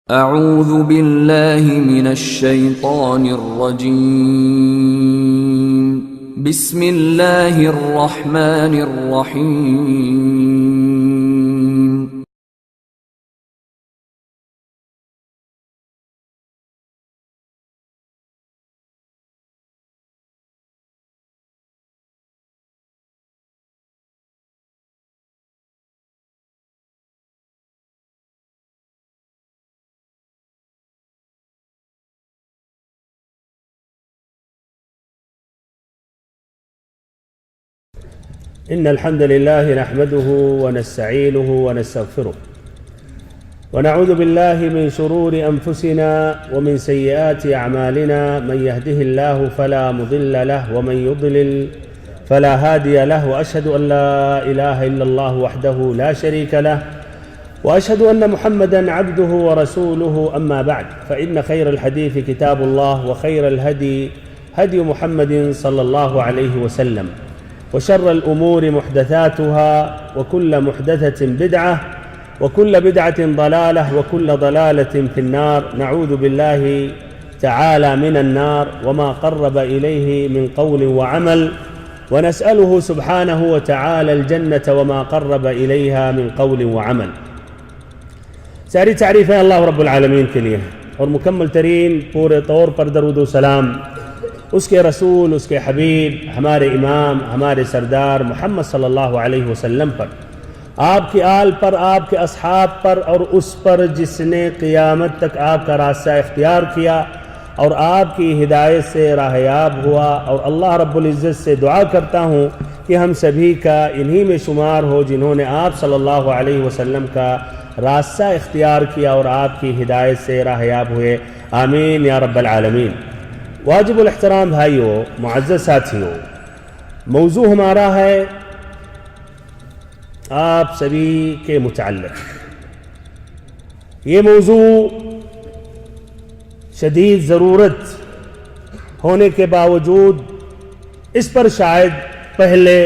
اعوذ باللہ من الشیطان الرجیم بسم اللہ الرحمن الرحیم إن الحمد لله نحمده ونستعينه ونستغفره ونعوذ بالله من شرور أنفسنا ومن سيئات أعمالنا من يهده الله فلا مضل له ومن يضلل فلا هادي له وأشهد أن لا إله إلا الله وحده لا شريك له وأشهد أن محمدًا عبده ورسوله أما بعد فإن خير الحديث كتاب الله وخير الهدي هدي محمد صلى الله عليه وسلم وشر الأمور محدثاتها وكل محدثة بدعة وكل بدعة ضلالة وكل ضلالة في النار نعوذ بالله تعالى من النار وما قرب إليه من قول وعمل ونسأله سبحانه وتعالى الجنة وما قرب إليها من قول وعمل. ساری تعریفیں اللہ رب العالمین کے لیے اور مکمل ترین پورے طور پر درود و سلام اس کے رسول، اس کے حبیب، ہمارے امام، ہمارے سردار محمد صلی اللہ علیہ وسلم پر، آپ کی آل پر، آپ کے اصحاب پر اور اس پر جس نے قیامت تک آپ کا راستہ اختیار کیا اور آپ کی ہدایت سے راہیاب ہوا. اور اللہ رب العزت سے دعا کرتا ہوں کہ ہم سبھی کا انہی میں شمار ہو جنہوں نے آپ صلی اللہ علیہ وسلم کا راستہ اختیار کیا اور آپ کی ہدایت سے راہیاب ہوئے. آمین یا رب العالمین. واجب الاحترام بھائیوں، معزز ساتھیوں، موضوع ہمارا ہے آپ سبھی کے متعلق. یہ موضوع شدید ضرورت ہونے کے باوجود اس پر شاید پہلے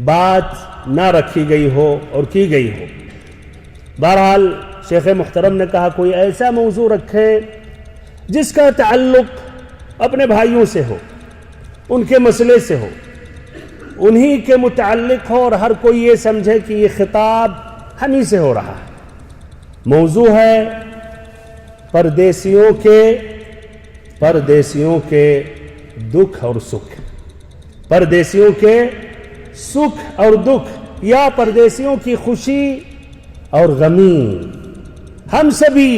بات نہ رکھی گئی ہو اور کی گئی ہو. بہرحال شیخ محترم نے کہا کوئی ایسا موضوع رکھیں جس کا تعلق اپنے بھائیوں سے ہو، ان کے مسئلے سے ہو، انہی کے متعلق ہو اور ہر کوئی یہ سمجھے کہ یہ خطاب ہمیں سے ہو رہا ہے. موضوع ہے پردیسیوں کے دکھ اور سکھ، پردیسیوں کے سکھ اور دکھ یا پردیسیوں کی خوشی اور غمی. ہم سبھی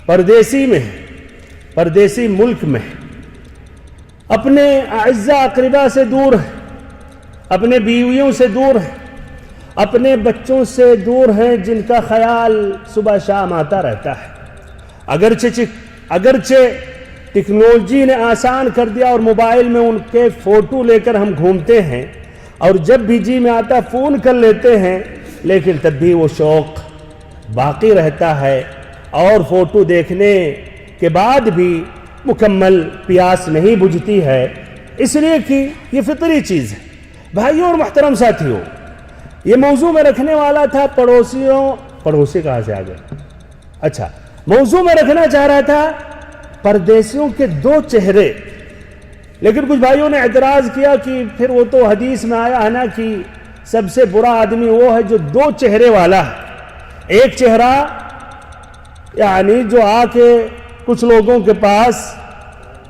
پردیسی میں ہیں، پردیسی ملک میں اپنے اعزاء اقربا سے دور ہیں، اپنے بیویوں سے دور ہیں، اپنے بچوں سے دور ہیں جن کا خیال صبح شام آتا رہتا ہے. اگرچہ ٹیکنالوجی نے آسان کر دیا اور موبائل میں ان کے فوٹو لے کر ہم گھومتے ہیں اور جب بھی جی میں آتا فون کر لیتے ہیں، لیکن تب بھی وہ شوق باقی رہتا ہے اور فوٹو دیکھنے کے بعد بھی مکمل پیاس نہیں بجھتی ہے، اس لیے کہ یہ فطری چیز ہے. بھائیوں اور محترم ساتھیوں، یہ موضوع میں رکھنے والا تھا پڑوسی کہاں سے آ گئے؟ اچھا، موضوع میں رکھنا چاہ رہا تھا پردیسیوں کے دو چہرے، لیکن کچھ بھائیوں نے اعتراض کیا کہ پھر وہ تو حدیث میں آیا ہے نا کہ سب سے برا آدمی وہ ہے جو دو چہرے والا ہے. ایک چہرہ یعنی جو آ کے کچھ لوگوں کے پاس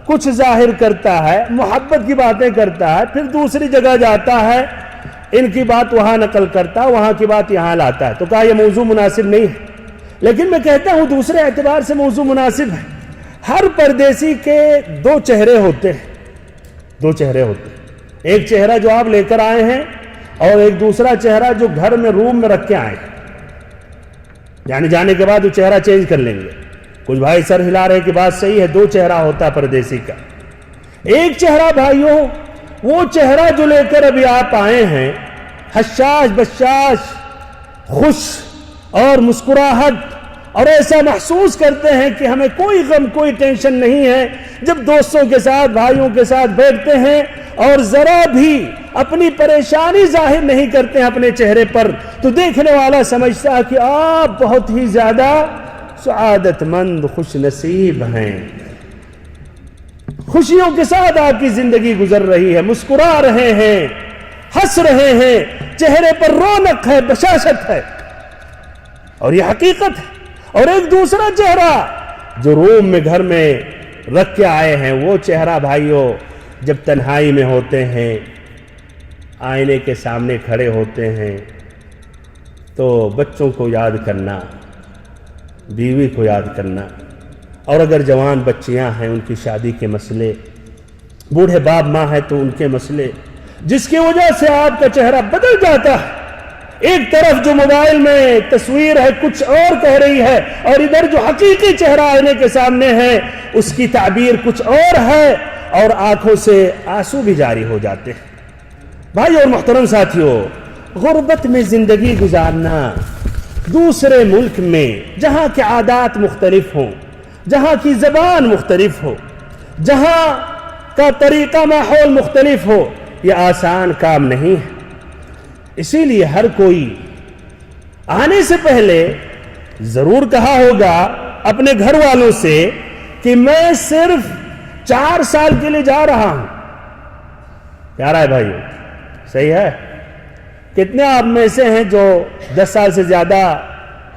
کچھ ظاہر کرتا ہے، محبت کی باتیں کرتا ہے، پھر دوسری جگہ جاتا ہے، ان کی بات وہاں نقل کرتا ہے، وہاں کی بات یہاں لاتا ہے. تو کہا یہ موضوع مناسب نہیں ہے، لیکن میں کہتا ہوں دوسرے اعتبار سے موضوع مناسب ہے. ہر پردیسی کے دو چہرے ہوتے ہیں، دو چہرے ہوتے ہیں. ایک چہرہ جو آپ لے کر آئے ہیں اور ایک دوسرا چہرہ جو گھر میں روم میں رکھ کے آئے ہیں، یعنی جانے کے بعد وہ چہرہ چینج کر لیں گے. کچھ بھائی سر ہلا رہے کہ بات صحیح ہے، دو چہرہ ہوتا ہے پردیسی کا. ایک چہرہ بھائیوں وہ چہرہ جو لے کر ابھی آپ آئے ہیں، حشاش بشاش، خوش اور مسکراہٹ اور ایسا محسوس کرتے ہیں کہ ہمیں کوئی غم کوئی ٹینشن نہیں ہے. جب دوستوں کے ساتھ بھائیوں کے ساتھ بیٹھتے ہیں اور ذرا بھی اپنی پریشانی ظاہر نہیں کرتے ہیں اپنے چہرے پر, تو دیکھنے والا سمجھتا ہے کہ آپ بہت ہی زیادہ سعادت مند خوش نصیب ہیں, خوشیوں کے ساتھ آپ کی زندگی گزر رہی ہے, مسکرا رہے ہیں, ہنس رہے ہیں, چہرے پر رونق ہے, بشاشت ہے. اور یہ حقیقت ہے. اور ایک دوسرا چہرہ جو روم میں گھر میں رکھ کے آئے ہیں, وہ چہرہ بھائیوں جب تنہائی میں ہوتے ہیں, آئینے کے سامنے کھڑے ہوتے ہیں, تو بچوں کو یاد کرنا, بیوی کو یاد کرنا, اور اگر جوان بچیاں ہیں ان کی شادی کے مسئلے, بوڑھے باپ ماں ہیں تو ان کے مسئلے, جس کی وجہ سے آپ کا چہرہ بدل جاتا ہے. ایک طرف جو موبائل میں تصویر ہے کچھ اور کہہ رہی ہے, اور ادھر جو حقیقی چہرہ آئینے کے سامنے ہے اس کی تعبیر کچھ اور ہے, اور آنکھوں سے آنسو بھی جاری ہو جاتے ہیں. بھائی اور محترم ساتھیوں, غربت میں زندگی گزارنا, دوسرے ملک میں جہاں کے عادات مختلف ہوں, جہاں کی زبان مختلف ہو, جہاں کا طریقہ ماحول مختلف ہو, یہ آسان کام نہیں ہے. اسی لیے ہر کوئی آنے سے پہلے ضرور کہا ہوگا اپنے گھر والوں سے کہ میں صرف 4 سال کے لیے جا رہا ہوں. کیا رہا ہے بھائیو, صحیح ہے؟ کتنے آپ میں سے ہیں جو 10 سال سے زیادہ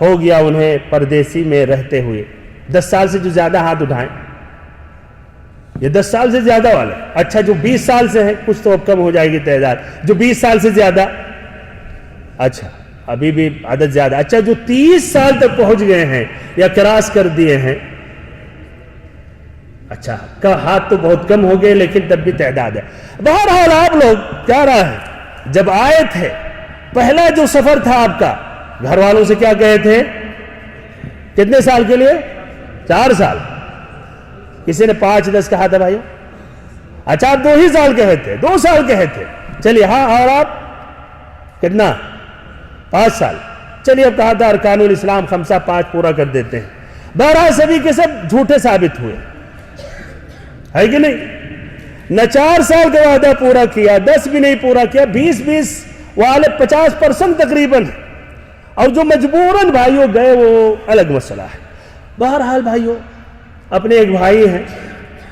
ہو گیا انہیں پردیسی میں رہتے ہوئے؟ 10 سال سے جو زیادہ ہاتھ اٹھائیں. یہ 10 سال سے زیادہ والے. اچھا, جو 20 سال سے ہیں, کچھ تو اب کم ہو جائے گی تعداد. جو 20 سال سے زیادہ, اچھا ابھی بھی عدد زیادہ. اچھا, جو 30 سال تک پہنچ گئے ہیں یا کراس کر دیے ہیں, اچھا کا ہاتھ تو بہت کم ہو گئے لیکن تب بھی تعداد ہے. بہرحال آپ لوگ کیا رہا ہے, جب آئے تھے پہلا جو سفر تھا آپ کا, گھر والوں سے کیا کہے تھے؟ کتنے سال کے لیے؟ 4 سال. کسی نے 5-10 کہا تھا بھائیو؟ اچھا, آپ 2 ہی سال کہے تھے, 2 سال کہے تھے. چلیے ہاں, اور آپ کتنا؟ 5 سال. چلیے اب کہا تھا ارکان الاسلام 5 پورا کر دیتے ہیں. بہرحال سبھی کے سب جھوٹے ثابت ہوئے, ہے کہ نہیں؟ نہ 4 سال کا وعدہ پورا کیا, 10 بھی نہیں پورا کیا, 20 والے 50% تقریباً, اور جو مجبوراً بھائیوں گئے وہ الگ مسئلہ ہے. بہرحال بھائیوں, اپنے ایک بھائی ہیں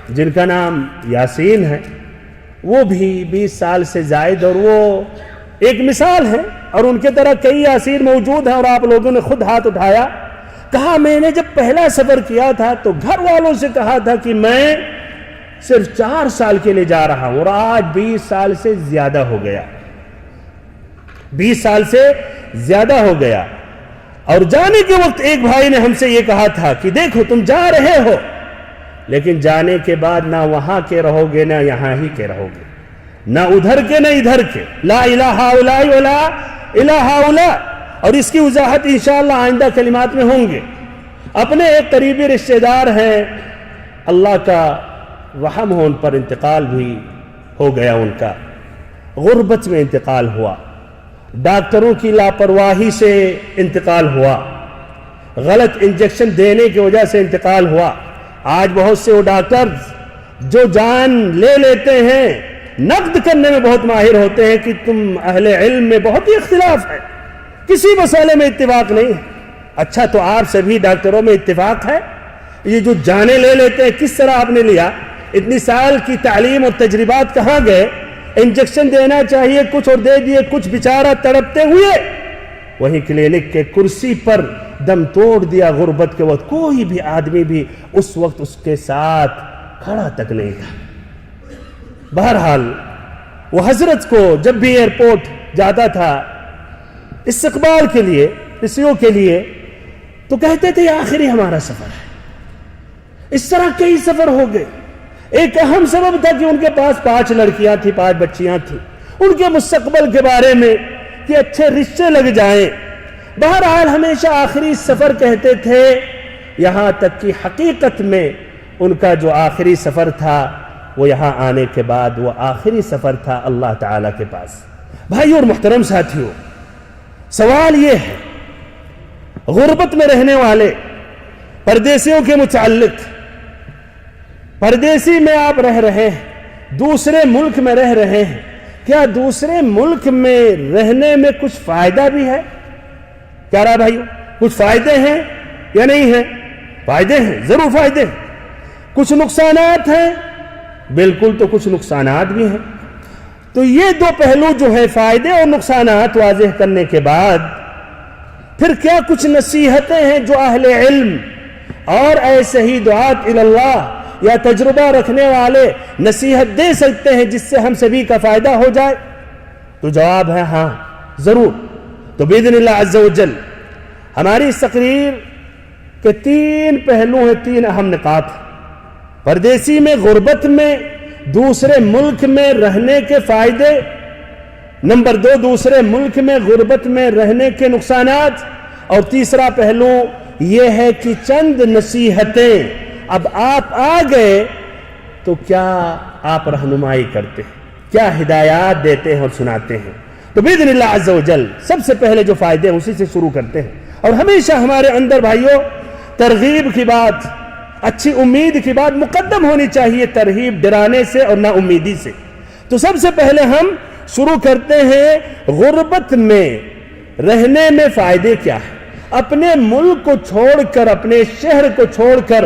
جن کا نام یاسین ہے, وہ بھی 20 سال سے زائد, اور وہ ایک مثال ہے, اور ان کے طرح کئی یاسین موجود ہیں. اور آپ لوگوں نے خود ہاتھ اٹھایا, کہا میں نے جب پہلا سفر کیا تھا تو گھر والوں سے کہا تھا کہ میں صرف 4 سال کے لیے جا رہا ہوں, اور آج 20 سال سے زیادہ ہو گیا, 20 سال سے زیادہ ہو گیا. اور جانے کے وقت ایک بھائی نے ہم سے یہ کہا تھا کہ دیکھو تم جا رہے ہو, لیکن جانے کے بعد نہ وہاں کے رہو گے نہ یہاں ہی کے رہو گے, نہ ادھر کے نہ ادھر کے. لا الہ الا ولا الہ الا. اور اس کی وضاحت انشاءاللہ آئندہ کلمات میں ہوں گے. اپنے ایک قریبی رشتہ دار ہیں, اللہ کا رحم ہو ان پر, انتقال بھی ہو گیا ان کا, غربت میں انتقال ہوا, ڈاکٹروں کی لاپرواہی سے انتقال ہوا, غلط انجیکشن دینے کی وجہ سے انتقال ہوا. آج بہت سے وہ ڈاکٹر جو جان لے لیتے ہیں, نقد کرنے میں بہت ماہر ہوتے ہیں کہ تم اہل علم میں بہت ہی اختلاف ہے, کسی مسئلے میں اتفاق نہیں ہے. اچھا, تو آپ سبھی ڈاکٹروں میں اتفاق ہے؟ یہ جو جانیں لے لیتے ہیں کس طرح آپ نے لیا؟ اتنی سال کی تعلیم اور تجربات کہاں گئے؟ انجیکشن دینا چاہیے کچھ اور دے دیے کچھ, بیچارہ تڑپتے ہوئے وہیں کلینک کے کرسی پر دم توڑ دیا. غربت کے وقت کوئی بھی آدمی بھی اس وقت اس کے ساتھ کھڑا تک نہیں تھا. بہرحال وہ حضرت کو جب بھی ایئرپورٹ جاتا تھا استقبال کے لیے, رسیوں کے لیے, تو کہتے تھے یہ آخری ہمارا سفر ہے. اس طرح کئی سفر ہو گئے. ایک اہم سبب تھا کہ ان کے پاس 5 لڑکیاں تھیں, 5 بچیاں تھیں, ان کے مستقبل کے بارے میں کہ اچھے رشتے لگ جائیں. بہرحال ہمیشہ آخری سفر کہتے تھے, یہاں تک کہ حقیقت میں ان کا جو آخری سفر تھا وہ یہاں آنے کے بعد وہ آخری سفر تھا اللہ تعالیٰ کے پاس. بھائی اور محترم ساتھیوں, سوال یہ ہے, غربت میں رہنے والے پردیسیوں کے متعلق، پردیسی میں آپ رہ رہے ہیں، دوسرے ملک میں رہ رہے ہیں، کیا دوسرے ملک میں رہنے میں کچھ فائدہ بھی ہے؟ کیا رہا بھائیو؟ کچھ فائدے ہیں یا نہیں ہیں؟ فائدے ہیں، ضرور فائدے ہیں۔ کچھ نقصانات ہیں، بالکل، تو کچھ نقصانات بھی ہیں۔ تو یہ دو پہلو جو ہے فائدے اور نقصانات واضح کرنے کے بعد پھر کیا کچھ نصیحتیں ہیں جو اہل علم اور ایسے ہی دعات اللہ یا تجربہ رکھنے والے نصیحت دے سکتے ہیں جس سے ہم سبھی کا فائدہ ہو جائے؟ تو جواب ہے ہاں، ضرور۔ تو باذن اللہ عز و جل ہماری اس تقریر کے 3 پہلو ہیں، 3 اہم نکات۔ پردیسی میں، غربت میں، دوسرے ملک میں رہنے کے فائدے، نمبر 2 دوسرے ملک میں غربت میں رہنے کے نقصانات، اور تیسرا پہلو یہ ہے کہ چند نصیحتیں۔ اب آپ آ گئے تو کیا آپ رہنمائی کرتے ہیں، کیا ہدایات دیتے ہیں اور سناتے ہیں؟ تو باذن اللہ عز و جل سب سے پہلے جو فائدے ہیں اسی سے شروع کرتے ہیں۔ اور ہمیشہ ہمارے اندر بھائیوں ترغیب کی بات، اچھی امید کی بات مقدم ہونی چاہیے ترغیب ڈرانے سے اور نا امیدی سے۔ تو سب سے پہلے ہم شروع کرتے ہیں غربت میں رہنے میں فائدے کیا ہیں، اپنے ملک کو چھوڑ کر، اپنے شہر کو چھوڑ کر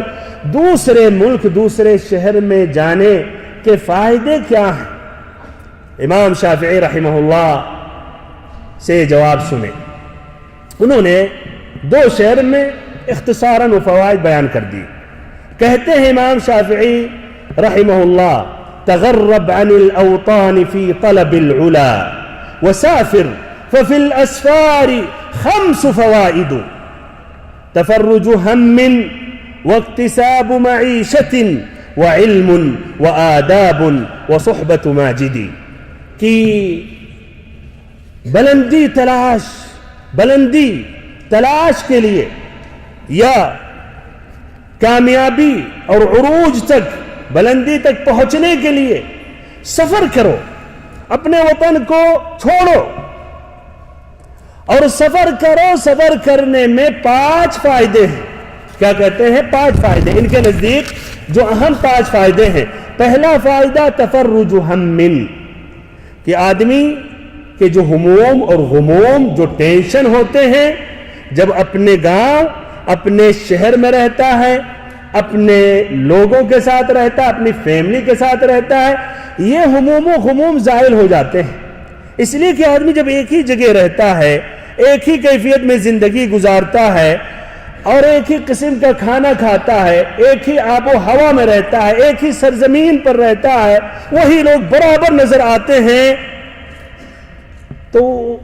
دوسرے ملک، دوسرے شہر میں جانے کے فائدے کیا ہیں۔ امام شافعی رحمہ اللہ سے جواب سنیں، انہوں نے 2 شعر میں اختصاراً و فوائد بیان کر دی۔ کہتے ہیں امام شافعی رحمہ اللہ: تغرب عن الاوطان في طلب العلا وسافر ففي الاسفار 5 فوائد تفرج هم واكتساب معيشة وعلم وآداب وصحبة ماجد۔ کی بلندی تلاش کے لیے یا کامیابی اور عروج تک، بلندی تک پہنچنے کے لیے سفر کرو، اپنے وطن کو چھوڑو اور سفر کرو۔ سفر کرنے میں 5 فائدے ہیں۔ کیا کہتے ہیں؟ 5 فائدے، ان کے نزدیک جو اہم 5 فائدے ہیں۔ پہلا فائدہ تفرج ہم، کہ آدمی کے جو ہموم اور غموم، جو ٹینشن ہوتے ہیں، جب اپنے گاؤں، اپنے شہر میں رہتا ہے، اپنے لوگوں کے ساتھ رہتا ہے، اپنی فیملی کے ساتھ رہتا ہے، یہ ہموم و غموم زائل ہو جاتے ہیں۔ اس لیے کہ آدمی جب ایک ہی جگہ رہتا ہے، ایک ہی کیفیت میں زندگی گزارتا ہے اور ایک ہی قسم کا کھانا کھاتا ہے، ایک ہی آب و ہوا میں رہتا ہے، ایک ہی سرزمین پر رہتا ہے، وہی لوگ برابر نظر آتے ہیں، تو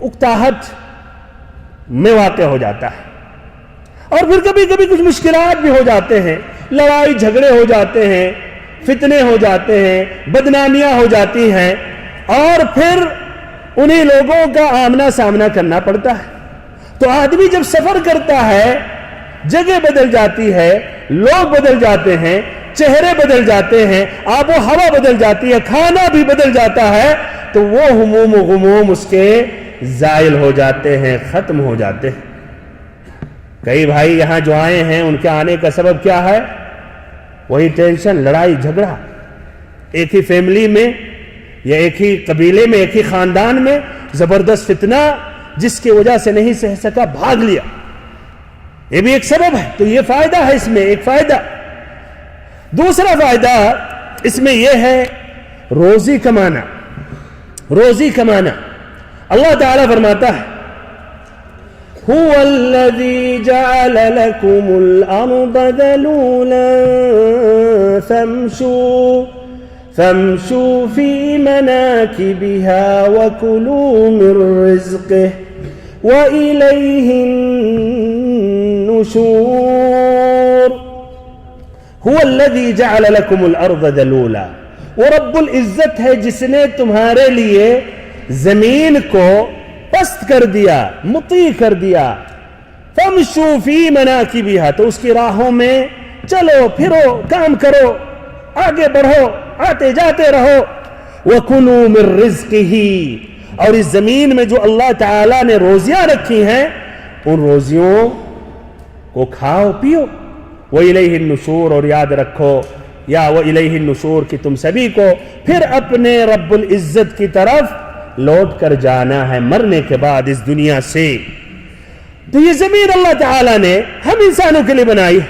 اکتاہٹ میں واقع ہو جاتا ہے۔ اور پھر کبھی کبھی کچھ مشکلات بھی ہو جاتے ہیں، لڑائی جھگڑے ہو جاتے ہیں، فتنے ہو جاتے ہیں، بدنامیاں ہو جاتی ہیں، اور پھر انہی لوگوں کا آمنا سامنا کرنا پڑتا ہے۔ تو آدمی جب سفر کرتا ہے، جگہ بدل جاتی ہے، لوگ بدل جاتے ہیں، چہرے بدل جاتے ہیں، آب و ہوا بدل جاتی ہے، کھانا بھی بدل جاتا ہے، تو وہ ہموم و غموم اس کے زائل ہو جاتے ہیں، ختم ہو جاتے ہیں۔ کئی بھائی یہاں جو آئے ہیں ان کے آنے کا سبب کیا ہے؟ وہی ٹینشن، لڑائی جھگڑا، ایک ہی فیملی میں یا ایک ہی قبیلے میں، ایک ہی خاندان میں زبردست فتنہ، جس کی وجہ سے نہیں سہ سکا، بھاگ لیا، یہ بھی ایک سبب ہے۔ تو یہ فائدہ ہے اس میں، ایک فائدہ۔ دوسرا فائدہ اس میں یہ ہے روزی کمانا، روزی کمانا۔ اللہ تعالیٰ فرماتا ہے: هو الذي جعل لكم الأرض ذلولا فامشوا في مناكبها وكلوا من رزقه وإليه النشور۔ هو الذي جعل لكم الأرض ذلولا، وہ رب العزت ہے جس نے تمہارے لیے زمین کو پست کر دیا، مطیع کر دیا۔ فامشوا فی مناکبہا، تو اس کی راہوں میں چلو پھرو، کام کرو، آگے بڑھو، آتے جاتے رہو۔ وَكُلُوا مِن رِزْقِهِ، اور اس زمین میں جو اللہ تعالیٰ نے روزیاں رکھی ہیں، ان روزیوں کو کھاؤ پیو۔ وَإِلَيْهِ النُّشُورُ، اور یاد رکھو یا وَإِلَيْهِ النُّشُورُ کہ تم سبھی کو پھر اپنے رب العزت کی طرف لوٹ کر جانا ہے مرنے کے بعد اس دنیا سے۔ تو یہ زمین اللہ تعالیٰ نے ہم انسانوں کے لیے بنائی ہے۔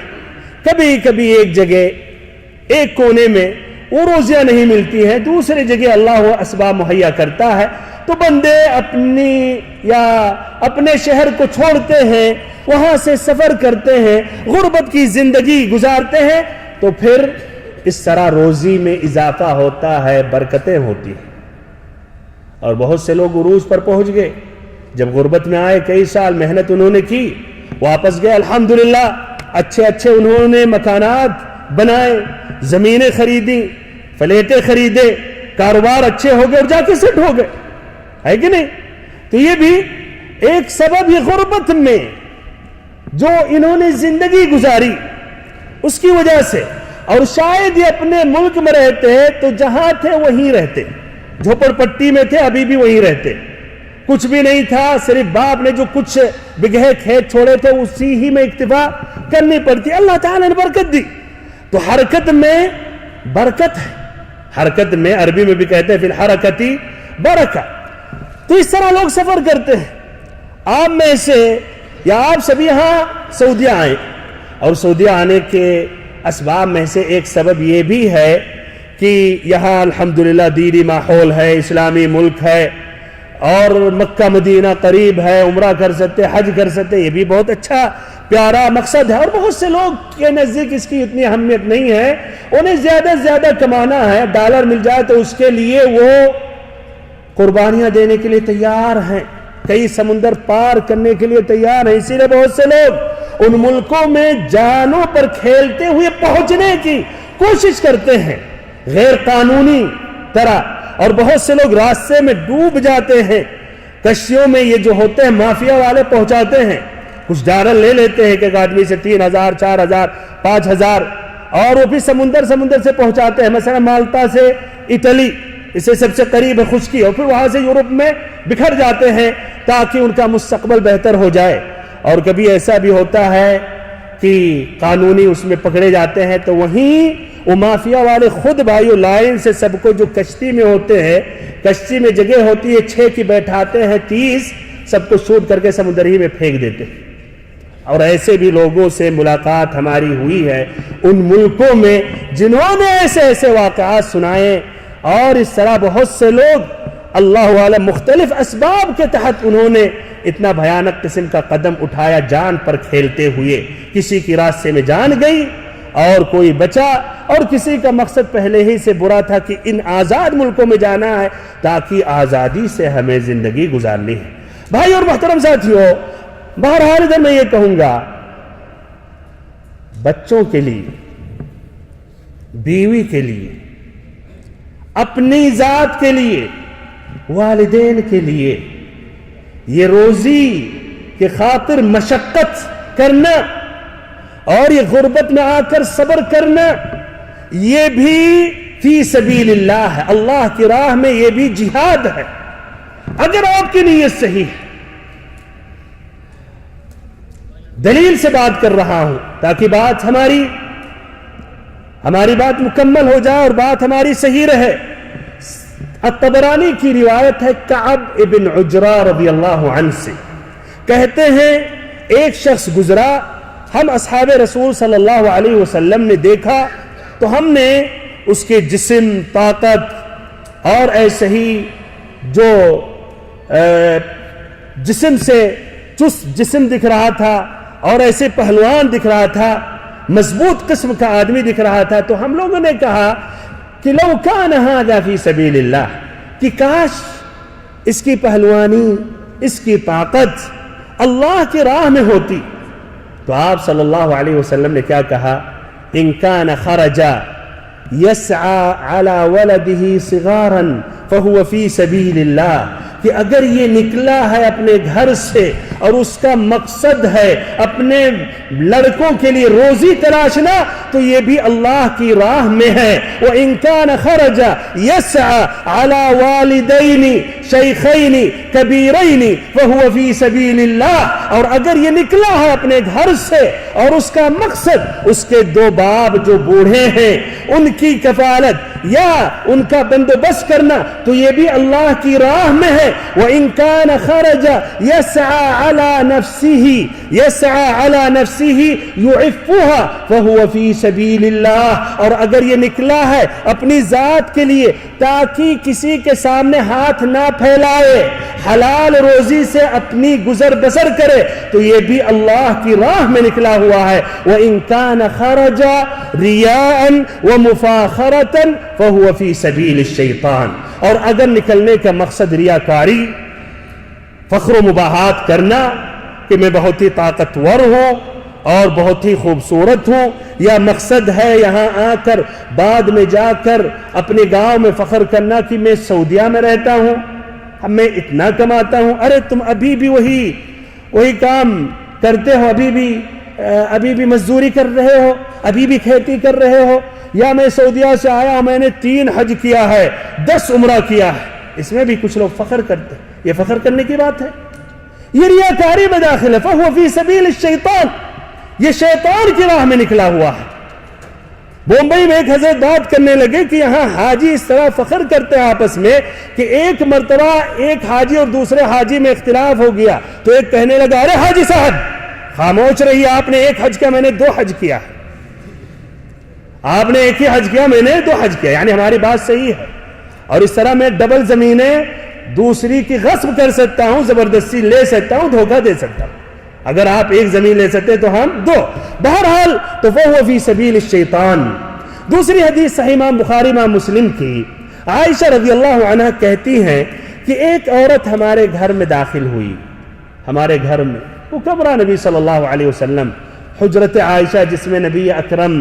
کبھی کبھی ایک جگہ ایک کونے میں وہ روزیاں نہیں ملتی ہیں، دوسری جگہ اللہ وہ اسباب مہیا کرتا ہے، تو بندے اپنے شہر کو چھوڑتے ہیں، وہاں سے سفر کرتے ہیں، غربت کی زندگی گزارتے ہیں، تو پھر اس طرح روزی میں اضافہ ہوتا ہے، برکتیں ہوتی ہیں۔ اور بہت سے لوگ عروج پر پہنچ گئے، جب غربت میں آئے، کئی سال محنت انہوں نے کی، واپس گئے، الحمدللہ اچھے انہوں نے مکانات بنائے، زمینیں خریدیں، فلیٹیں خریدے، کاروبار اچھے ہو گئے اور جا کے سیٹ ہو گئے، ہے کہ نہیں؟ تو یہ بھی ایک سبب یہ غربت میں جو انہوں نے زندگی گزاری اس کی وجہ سے۔ اور شاید یہ اپنے ملک میں رہتے تو جہاں تھے وہیں رہتے، جھوپڑ پٹی میں تھے ابھی بھی وہیں رہتے، کچھ بھی نہیں تھا، صرف باپ نے جو کچھ بگہے کھیت چھوڑے تھے اسی ہی میں اکتفا کرنی پڑتی۔ اللہ تعالیٰ نے برکت دی، تو حرکت میں برکت ہے، حرکت میں عربی میں بھی کہتے ہیں فی الحرکتی برکہ۔ تو اس طرح لوگ سفر کرتے ہیں۔ آپ میں سے یا آپ سبھی یہاں سعودیہ آئیں، اور سعودیہ آنے کے اسباب میں سے ایک سبب یہ بھی ہے کہ یہاں الحمدللہ دینی ماحول ہے، اسلامی ملک ہے، اور مکہ مدینہ قریب ہے، عمرہ کر سکتے، حج کر سکتے، یہ بھی بہت اچھا پیارا مقصد ہے۔ اور بہت سے لوگ کے نزدیک اس کی اتنی اہمیت نہیں ہے، انہیں زیادہ سے زیادہ کمانا ہے، ڈالر مل جائے تو اس کے لیے وہ قربانیاں دینے کے لیے تیار ہیں، کئی سمندر پار کرنے کے لیے تیار ہیں۔ اسی لیے بہت سے لوگ ان ملکوں میں جانوں پر کھیلتے ہوئے پہنچنے کی کوشش کرتے ہیں غیر قانونی طرح، اور بہت سے لوگ راستے میں ڈوب جاتے ہیں۔ کشتیوں میں یہ جو ہوتے ہیں مافیا والے پہنچاتے ہیں، کچھ ڈالر لے لیتے ہیں کہ ایک آدمی سے 3000 4000 5000، اور وہ بھی سمندر سے پہنچاتے ہیں، مثلا مالٹا سے اٹلی، اسے سب سے قریب ہے خشکی، اور پھر وہاں سے یورپ میں بکھر جاتے ہیں تاکہ ان کا مستقبل بہتر ہو جائے۔ اور کبھی ایسا بھی ہوتا ہے کہ قانونی اس میں پکڑے جاتے ہیں، تو وہیں وہ مافیا والے خود بھائیو لائن سے سب کو جو کشتی میں ہوتے ہیں، کشتی میں جگہ ہوتی ہے 6 کی بیٹھاتے ہیں، 30 سب کو شوٹ کر کے سمندر ہی میں پھینک دیتے ہیں۔ اور ایسے بھی لوگوں سے ملاقات ہماری ہوئی ہے ان ملکوں میں جنہوں نے ایسے واقعات سنائے، اور اس طرح بہت سے لوگ اللہ عالم مختلف اسباب کے تحت انہوں نے اتنا بھیانک قسم کا قدم اٹھایا جان پر کھیلتے ہوئے۔ کسی کی راستے میں جان گئی اور کوئی بچا، اور کسی کا مقصد پہلے ہی سے برا تھا کہ ان آزاد ملکوں میں جانا ہے تاکہ آزادی سے ہمیں زندگی گزارنی ہے۔ بھائی اور محترم ساتھیو، بہرحال ادھر میں یہ کہوں گا، بچوں کے لیے، بیوی کے لیے، اپنی ذات کے لیے، والدین کے لیے یہ روزی کی خاطر مشقت کرنا اور یہ غربت میں آ کر صبر کرنا، یہ بھی فی سبیل اللہ ہے، اللہ کی راہ میں یہ بھی جہاد ہے، اگر آپ کی نیت صحیح ہے۔ دلیل سے بات کر رہا ہوں تاکہ بات ہماری بات مکمل ہو جائے اور بات ہماری صحیح رہے۔ الطبرانی کی روایت ہے کعب ابن عجرہ رضی اللہ عنہ سے، کہتے ہیں ایک شخص گزرا، ہم اصحاب رسول صلی اللہ علیہ وسلم نے دیکھا تو ہم نے اس کے جسم، طاقت اور ایسے ہی جو جسم سے چست جسم دکھ رہا تھا اور ایسے پہلوان دکھ رہا تھا، مضبوط قسم کا آدمی دکھ رہا تھا، تو ہم لوگوں نے کہا کہ لو کان ھذا فی سبیل اللہ، کہ کاش اس کی پہلوانی، اس کی طاقت اللہ کی راہ میں ہوتی۔ تو آپ صلی اللہ علیہ وسلم نے کیا کہا؟ ان کان خرج یسعى علی ولده صغارا فهو فی سبیل اللہ، کہ اگر یہ نکلا ہے اپنے گھر سے اور اس کا مقصد ہے اپنے لڑکوں کے لیے روزی تلاشنا تو یہ بھی اللہ کی راہ میں ہے. وَإِن كَانَ خَرَجَ يَسْعَى عَلَى وَالِدَيْنِ شَيْخَيْنِ كَبِيرَيْنِ فَهُوَ فِي سَبِيلِ اللَّهِ. اور اگر یہ نکلا ہے اپنے گھر سے اور اس کا مقصد اس کے دو باپ جو بوڑھے ہیں ان کی کفالت یا ان کا بندوبست کرنا تو یہ بھی اللہ کی راہ میں ہے. وَإِن كَانَ خَرَجَ يَسْعَى عَلَى نَفْسِهِ يُعِفُّهَا فَهُوَ فِي سَبِيلِ اللَّهِ. اور اگر یہ نکلا ہے اپنی ذات کے لیے تاکہ کسی کے سامنے ہاتھ نہ پھیلائے, حلال روزی سے اپنی گزر بسر کرے تو یہ بھی اللہ کی راہ میں نکلا ہوا ہے. وَإِن كَانَ خَرَجَ رِيَاءً وَمُفَاخَرَةً فَهُوَ فِي سَبِيلِ الشَّيْطَانِ. اور اگر نکلنے کا مقصد ریاکاری, فخر و مباحات کرنا کہ میں بہت ہی طاقتور ہوں اور بہت ہی خوبصورت ہوں, یا مقصد ہے یہاں آ کر بعد میں جا کر اپنے گاؤں میں فخر کرنا کہ میں سعودیہ میں رہتا ہوں, میں اتنا کماتا ہوں. ارے تم ابھی بھی وہی کام کرتے ہو, ابھی بھی مزدوری کر رہے ہو, ابھی بھی کھیتی کر رہے ہو. یا میں سعودیہ سے آیا, میں نے 3 حج کیا ہے, 10 عمرہ کیا ہے. اس میں بھی کچھ لوگ فخر کرتے ہیں. یہ فخر کرنے کی بات ہے, یہ ریاکاری میں داخل ہے. فَهُوَ فِي سَبِيلِ الشَّيْطَانِ. یہ شیطان کی راہ میں نکلا ہوا ہے. بمبئی میں ایک حضرت بات کرنے لگے کہ یہاں حاجی اس طرح فخر کرتے ہیں آپس میں کہ ایک مرتبہ ایک حاجی اور دوسرے حاجی میں اختلاف ہو گیا تو ایک کہنے لگا, ارے حاجی صاحب خاموش رہیے, آپ نے 1 حج کیا, میں نے 2 حج کیا. آپ نے 1 ہی حج کیا, میں نے 2 حج کیا, یعنی ہماری بات صحیح ہے. اور اس طرح میں ڈبل زمینیں دوسری کی غصب کر سکتا ہوں, زبردستی لے سکتا ہوں, دھوکہ دے سکتا ہوں. اگر آپ 1 زمین لے سکتے تو ہم 2. بہرحال تو فَهُوَ فِي سَبِيلِ الشَّيْطَانِ. دوسری حدیث صحیح امام بخاری امام مسلم کی, عائشہ رضی اللہ عنہ کہتی ہیں کہ ایک عورت ہمارے گھر میں داخل ہوئی, ہمارے گھر میں. وہ کمرہ نبی صلی اللہ علیہ وسلم, حجرت عائشہ جس میں نبی اکرم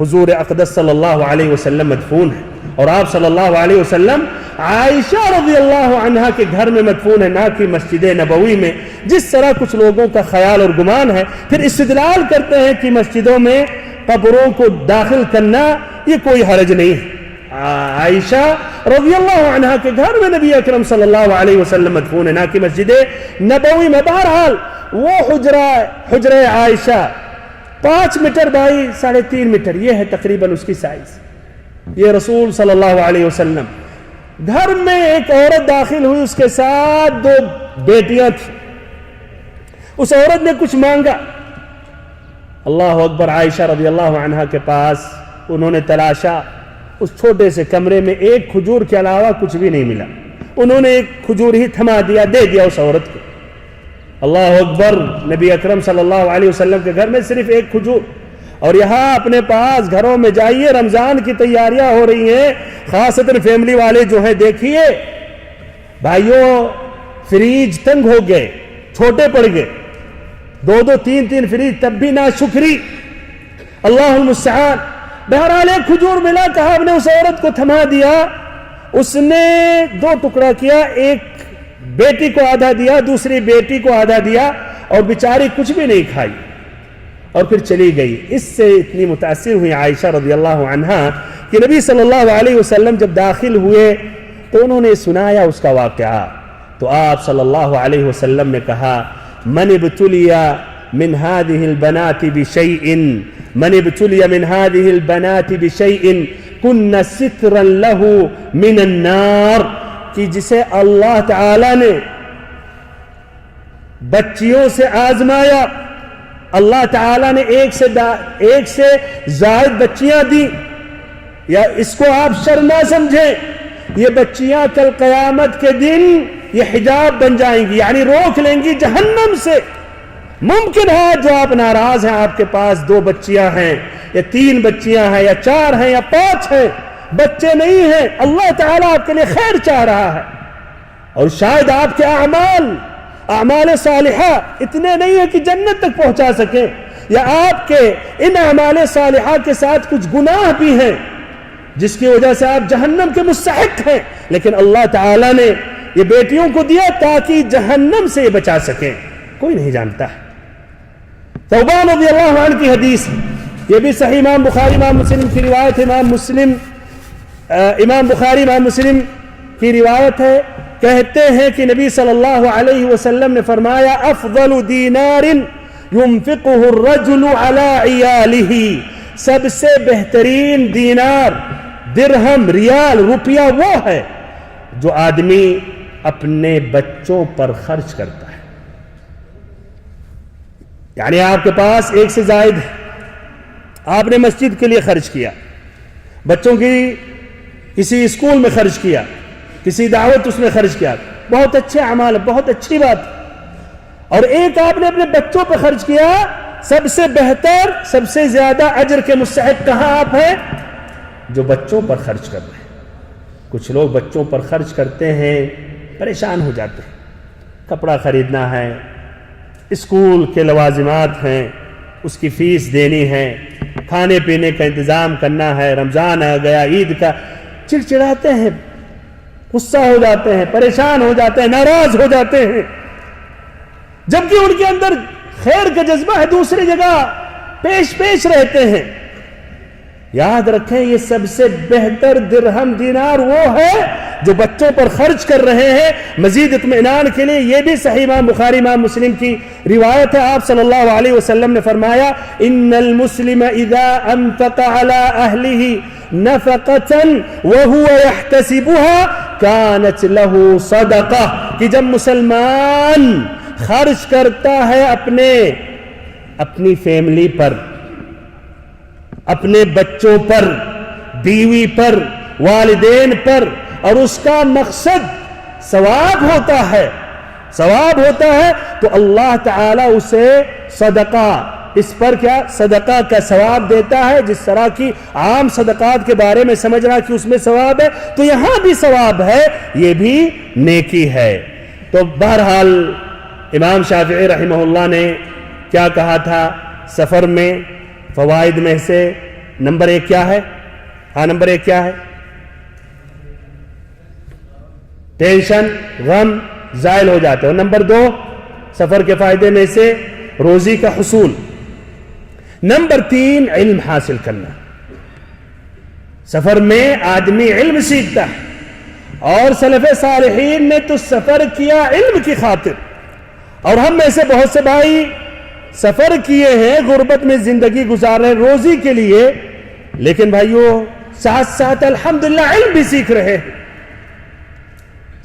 حضور اقدس صلی اللہ علیہ وسلم مدفون ہے, اور آپ صلی اللہ علیہ وسلم عائشہ رضی اللہ عنہ کے گھر میں مدفون ہے, نہ کہ مسجد نبوی میں جس طرح کچھ لوگوں کا خیال اور گمان ہے. پھر استدلال کرتے ہیں کہ مسجدوں میں قبروں کو داخل کرنا یہ کوئی حرج نہیں ہے. عائشہ رضی اللہ عنہ کے گھر میں نبی اکرم صلی اللہ علیہ وسلم مدفون ہے, نہ کہ مسجد نبوی میں. بہرحال وہ حجرہ عائشہ 5 میٹر بائی 3.5 میٹر, یہ ہے تقریباً اس کی سائز. یہ رسول صلی اللہ علیہ وسلم گھر میں ایک عورت داخل ہوئی, اس کے ساتھ 2 بیٹیاں تھیں. اس عورت نے کچھ مانگا, اللہ اکبر. عائشہ رضی اللہ عنہ کے پاس انہوں نے تلاشا, اس چھوٹے سے کمرے میں ایک کھجور کے علاوہ کچھ بھی نہیں ملا. انہوں نے ایک کھجور ہی تھما دیا, دے دیا اس عورت کو. اللہ اکبر. نبی اکرم صلی اللہ علیہ وسلم کے گھر میں صرف ایک کھجور. اور یہاں اپنے پاس گھروں میں جائیے, رمضان کی تیاریاں ہو رہی ہیں, خاصتاً فیملی والے جو ہیں, دیکھیے بھائیوں فریج تنگ ہو گئے, چھوٹے پڑ گئے, 2 3 فریج, تب بھی نہ شکری, اللہ المستعان. بہرحال ایک کھجور ملا, کہا ہم نے اس عورت کو تھما دیا, اس نے 2 ٹکڑا کیا, ایک بیٹی کو آدھا دیا, دوسری بیٹی کو آدھا دیا, اور بیچاری کچھ بھی نہیں کھائی اور پھر چلی گئی. اس سے اتنی متاثر ہوئی عائشہ رضی اللہ عنہا کہ نبی صلی اللہ علیہ وسلم جب داخل ہوئے تو انہوں نے سنایا اس کا واقعہ. تو آپ صلی اللہ علیہ وسلم نے کہا, من ابتلی من هذه البنات بشيء من ابتلی من هذه البنات بشيء كن سترا له من النار. کہ جسے اللہ تعالی نے بچیوں سے آزمایا, اللہ تعالیٰ نے ایک سے زائد بچیاں دی, یا اس کو آپ شر نہ سمجھیں, یہ بچیاں کل قیامت کے دن یہ حجاب بن جائیں گی, یعنی روک لیں گی جہنم سے. ممکن ہے جو آپ ناراض ہیں, آپ کے پاس 2 بچیاں ہیں یا 3 بچیاں ہیں یا 4 ہیں یا 5 ہیں, بچے نہیں ہیں, اللہ تعالیٰ آپ کے لیے خیر چاہ رہا ہے, اور شاید آپ کے اعمال صالحہ اتنے نہیں ہیں کہ جنت تک پہنچا سکیں, یا آپ کے ان اعمال صالحہ کے ساتھ کچھ گناہ بھی ہیں جس کی وجہ سے آپ جہنم کے مستحق ہیں, لیکن اللہ تعالیٰ نے یہ بیٹیوں کو دیا تاکہ جہنم سے بچا سکیں، کوئی نہیں جانتا ہے۔ ثوبان رضی اللہ عنہ کی حدیث، یہ بھی صحیح امام بخاری امام مسلم کی روایت ہے، امام بخاری امام مسلم کی روایت ہے، کہتے ہیں کہ نبی صلی اللہ علیہ وسلم نے فرمایا افضل دینار ينفقه الرجل على عياله، سب سے بہترین دینار، درہم، ریال، روپیہ وہ ہے جو آدمی اپنے بچوں پر خرچ کرتا ہے۔ یعنی آپ کے پاس ایک سے زائد ہے، آپ نے مسجد کے لیے خرچ کیا، بچوں کی کسی اسکول میں خرچ کیا، کسی دعوت اس میں خرچ کیا، بہت اچھے اعمال، بہت اچھی بات۔ اور ایک آپ نے اپنے بچوں پہ خرچ کیا، سب سے بہتر، سب سے زیادہ اجر کے مستحق کہاں آپ ہیں؟ جو بچوں پر خرچ کر رہے ہیں۔ کچھ لوگ بچوں پر خرچ کرتے ہیں، پریشان ہو جاتے ہیں، کپڑا خریدنا ہے، اسکول کے لوازمات ہیں، اس کی فیس دینی ہے، کھانے پینے کا انتظام کرنا ہے، رمضان آ گیا، عید کا، چڑچڑاتے ہیں، غصہ ہو جاتے ہیں، پریشان ہو جاتے ہیں، ناراض ہو جاتے ہیں، جبکہ ان کے اندر خیر کا جذبہ ہے، دوسری جگہ پیش رہتے ہیں۔ یاد رکھیں یہ سب سے بہتر درہم دینار وہ ہے جو بچوں پر خرچ کر رہے ہیں۔ مزید اطمینان کے لیے یہ بھی صحیح امام بخاری امام مسلم کی روایت ہے، آپ صلی اللہ علیہ وسلم نے فرمایا ان المسلم اذا انفق على اهله نفقة وهو يحتسبها كانت له صدقہ، کہ جب مسلمان خرچ کرتا ہے اپنی فیملی پر، اپنے بچوں پر، بیوی پر، والدین پر، اور اس کا مقصد ثواب ہوتا ہے، تو اللہ تعالیٰ اسے صدقہ، اس پر کیا صدقہ کا ثواب دیتا ہے۔ جس طرح کی عام صدقات کے بارے میں سمجھ رہا کہ اس میں ثواب ہے، تو یہاں بھی ثواب ہے، یہ بھی نیکی ہے۔ تو بہرحال امام شافعی رحمہ اللہ نے کیا کہا تھا؟ سفر میں فوائد میں سے نمبر 1 کیا ہے؟ نمبر 1 کیا ہے؟ ٹینشن، غم زائل ہو جاتے ہیں۔ اور نمبر 2 سفر کے فائدے میں سے روزی کا حصول۔ نمبر 3 علم حاصل کرنا۔ سفر میں آدمی علم سیکھتا ہے، اور سلف صالحین نے تو سفر کیا علم کی خاطر، اور ہم میں سے بہت سے بھائی سفر کیے ہیں، غربت میں زندگی گزار رہے ہیں روزی کے لیے، لیکن بھائیو ساتھ ساتھ الحمدللہ علم بھی سیکھ رہے ہیں۔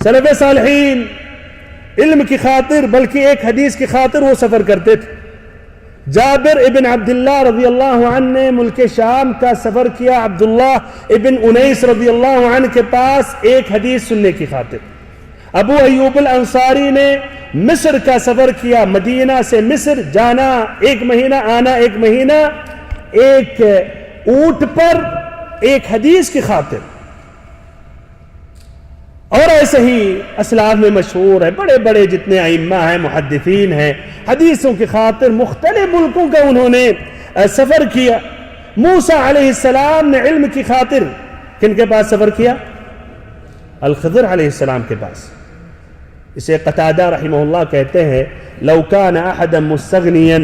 سلف صالحین علم کی خاطر بلکہ ایک حدیث کی خاطر وہ سفر کرتے تھے۔ جابر ابن عبداللہ رضی اللہ عنہ نے ملک شام کا سفر کیا عبداللہ ابن انیس رضی اللہ عنہ کے پاس ایک حدیث سننے کی خاطر۔ ابو ایوب الانصاری نے مصر کا سفر کیا، مدینہ سے مصر جانا 1 مہینہ، آنا 1 مہینہ، ایک اونٹ پر ایک حدیث کی خاطر۔ اور ایسے ہی اسلاف میں مشہور ہے، بڑے بڑے جتنے ائمہ ہیں، محدثین ہیں، حدیثوں کی خاطر مختلف ملکوں کا انہوں نے سفر کیا۔ موسیٰ علیہ السلام نے علم کی خاطر کن کے پاس سفر کیا؟ الخضر علیہ السلام کے پاس۔ اسے قتادہ رحمہ اللہ کہتے ہیں لو كان احدا مستغنيا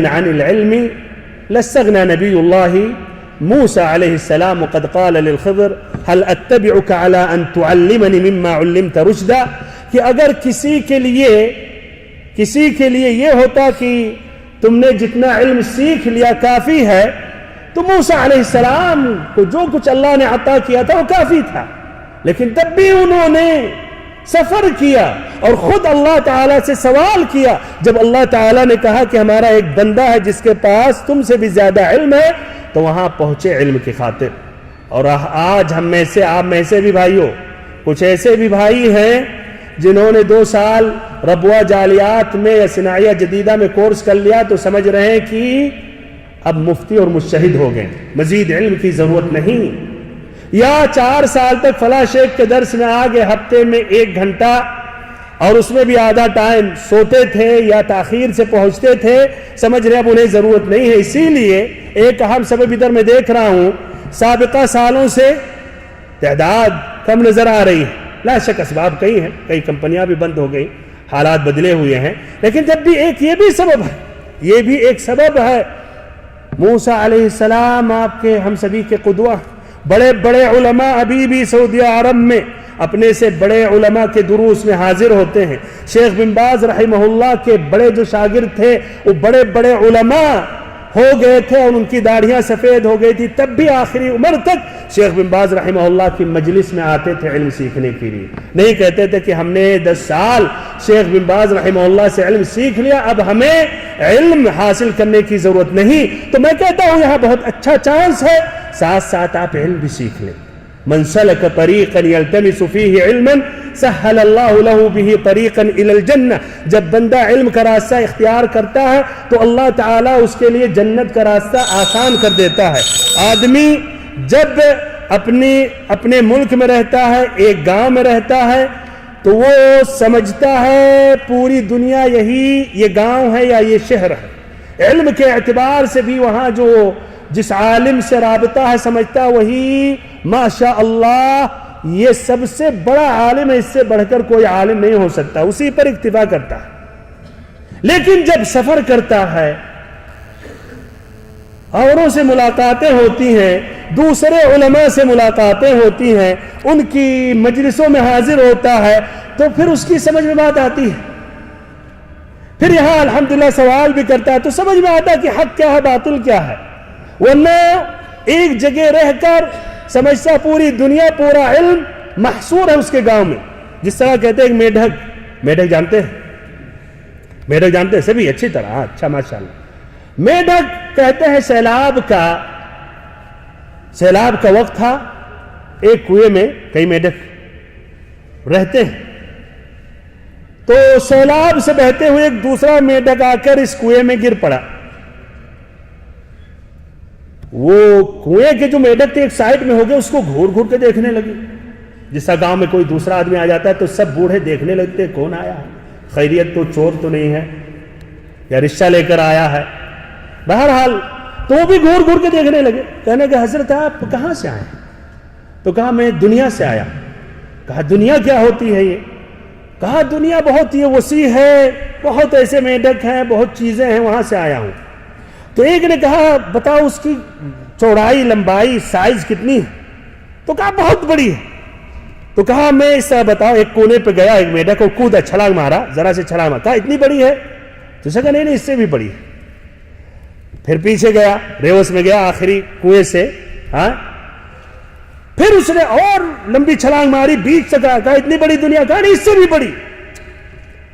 عن العلم لاستغنى نبي الله موسى عليه السلام وقد قال للخضر هل اتبعك على ان تعلمني مما علمت رشدا، کہ اگر کسی کے لیے یہ ہوتا کہ تم نے جتنا علم سیکھ لیا کافی ہے، تو موسیٰ علیہ السلام کو جو کچھ اللہ نے عطا کیا تھا وہ کافی تھا، لیکن تب بھی انہوں نے سفر کیا اور خود اللہ تعالیٰ سے سوال کیا۔ جب اللہ تعالیٰ نے کہا کہ ہمارا ایک بندہ ہے جس کے پاس تم سے بھی زیادہ علم ہے، تو وہاں پہنچے علم کی خاطر۔ اور آج ہم میں سے، آپ میں سے بھی بھائیوں، کچھ ایسے بھی بھائی ہیں جنہوں نے 2 سال ربوہ جالیات میں یا صناعیہ جدیدہ میں کورس کر لیا، تو سمجھ رہے ہیں کہ اب مفتی اور مجتہد ہو گئے، مزید علم کی ضرورت نہیں۔ یا 4 سال تک فلاں شیخ کے درس میں آگے ہفتے میں 1 گھنٹہ، اور اس میں بھی آدھا ٹائم سوتے تھے یا تاخیر سے پہنچتے تھے، سمجھ رہے اب انہیں ضرورت نہیں ہے۔ اسی لیے ایک اہم سبب ادھر میں دیکھ رہا ہوں، سابقہ سالوں سے تعداد کم نظر آ رہی ہے، لا شک اسباب کئی ہیں، کئی کمپنیاں بھی بند ہو گئی، حالات بدلے ہوئے ہیں، لیکن جب بھی یہ بھی سبب ہے، یہ بھی ایک سبب ہے۔ موسیٰ علیہ السلام آپ کے ہم سبھی کے قدوہ، بڑے بڑے علماء ابھی بھی سعودی عرب میں اپنے سے بڑے علماء کے دروس میں حاضر ہوتے ہیں۔ شیخ بن باز رحمہ اللہ کے بڑے جو شاگرد تھے وہ بڑے بڑے علماء ہو گئے تھے اور ان کی داڑھیاں سفید ہو گئی تھی، تب بھی آخری عمر تک شیخ بن باز رحمہ اللہ کی مجلس میں آتے تھے علم سیکھنے کے لیے۔ نہیں کہتے تھے کہ ہم نے 10 سال شیخ بن باز رحمہ اللہ سے علم سیکھ لیا، اب ہمیں علم حاصل کرنے کی ضرورت نہیں۔ تو میں کہتا ہوں یہاں بہت اچھا چانس ہے، ساتھ ساتھ آپ علم بھی سیکھ لیں۔ من سلک طریقا یلتمس فیہ علما سہل اللہ لہ بہ طریقا الی الجنہ۔ جب بندہ علم کا راستہ اختیار کرتا ہے تو اللہ تعالیٰ اس کے لیے جنت کا راستہ آسان کر دیتا ہے۔ آدمی جب اپنے ملک میں رہتا ہے، ایک گاؤں میں رہتا ہے، تو وہ سمجھتا ہے پوری دنیا یہ گاؤں ہے یا یہ شہر ہے۔ علم کے اعتبار سے بھی وہاں جو جس عالم سے رابطہ ہے سمجھتا وہی ماشاء اللہ یہ سب سے بڑا عالم ہے، اس سے بڑھ کر کوئی عالم نہیں ہو سکتا، اسی پر اکتفا کرتا ہے۔ لیکن جب سفر کرتا ہے، اوروں سے ملاقاتیں ہوتی ہیں، دوسرے علماء سے ملاقاتیں ہوتی ہیں، ان کی مجلسوں میں حاضر ہوتا ہے، تو پھر اس کی سمجھ میں بات آتی ہے۔ پھر یہاں الحمدللہ سوال بھی کرتا ہے تو سمجھ میں آتا ہے کہ حق کیا ہے، باطل کیا ہے۔ ورنہ ایک جگہ رہ کر سمجھتا پوری دنیا، پورا علم محصور ہے اس کے گاؤں میں۔ جس طرح کہتے ہیں میڈک جانتے ہیں، میڈک جانتے ہیں سبھی اچھی طرح، اچھا ماشاءاللہ۔ میڈک کہتے ہیں سیلاب کا وقت تھا، ایک کنویں میں کئی میڈک رہتے ہیں، تو سیلاب سے بہتے ہوئے ایک دوسرا میڈک آ کر اس کنویں میں گر پڑا۔ وہ کنویں کے جو میڈک تھے ایک سائڈ میں ہو گئے، اس کو گھور گھور کے دیکھنے لگے۔ جس طرح گاؤں میں کوئی دوسرا آدمی آ جاتا ہے تو سب بوڑھے دیکھنے لگتے کون آیا ہے، خیریت تو چور تو نہیں ہے یا رکشہ لے کر آیا ہے، بہرحال تو وہ بھی گھور گھور کے دیکھنے لگے۔ کہنے کہ حضرت آپ کہاں سے آئے؟ تو کہا میں دنیا سے آیا۔ کہا دنیا کیا ہوتی ہے یہ؟ کہا دنیا بہت یہ وسیع ہے، بہت ایسے میڈک ہیں، بہت چیزیں ہیں، وہاں سے آیا ہوں۔ تو ایک نے کہا بتاؤ اس کی چوڑائی لمبائی سائز کتنی ہے؟ تو کہا بہت بڑی ہے۔ تو کہا میں اس طرح بتاؤ، ایک کونے پہ گیا، ایک میڈک کو کودا، چھلانگ مارا، ذرا سے چھلانگ مارا، کہا اتنی بڑی ہے؟ تو کہا نہیں اس سے بھی بڑی ہے۔ پھر پیچھے گیا، ریوس میں گیا آخری کنویں سے، پھر اس نے اور لمبی چھلانگ ماری، بیچ سے کہا اتنی بڑی دنیا؟ کہا نہیں اس سے بھی بڑی۔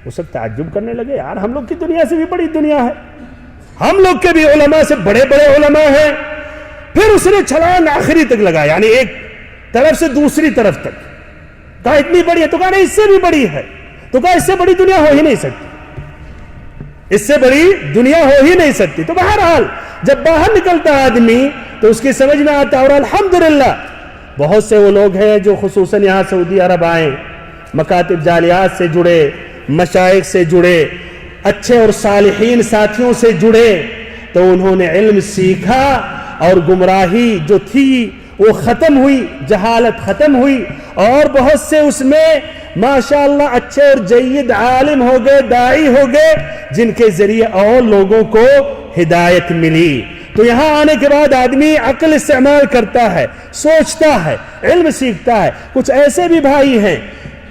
وہ سب تعجب کرنے لگے، یار ہم لوگ کی دنیا سے بھی بڑی دنیا ہے، ہم لوگ کے بھی علماء سے بڑے بڑے علماء ہیں۔ پھر اس نے چھلانگ آخری تک لگا، یعنی ایک طرف سے دوسری طرف تک، کہا اتنی بڑی ہے؟ تو کہا نہیں اس سے بھی بڑی ہے۔ تو کہا اس سے بڑی دنیا ہو ہی نہیں سکتی، اس سے بڑی دنیا ہو ہی نہیں سکتی۔ تو بہرحال جب باہر نکلتا آدمی تو اس کی سمجھ میں آتا۔ اور الحمدللہ بہت سے وہ لوگ ہیں جو خصوصاً یہاں سعودی عرب آئے، مکاتب جالیات سے جڑے، مشائخ سے جڑے، اچھے اور صالحین ساتھیوں سے جڑے، تو انہوں نے علم سیکھا اور گمراہی جو تھی وہ ختم ہوئی، جہالت ختم ہوئی، اور بہت سے اس میں ماشاءاللہ اچھے اور جید عالم ہو گئے، داعی ہو گئے، جن کے ذریعے اور لوگوں کو ہدایت ملی۔ تو یہاں آنے کے بعد آدمی عقل استعمال کرتا ہے، سوچتا ہے، علم سیکھتا ہے۔ کچھ ایسے بھی بھائی ہیں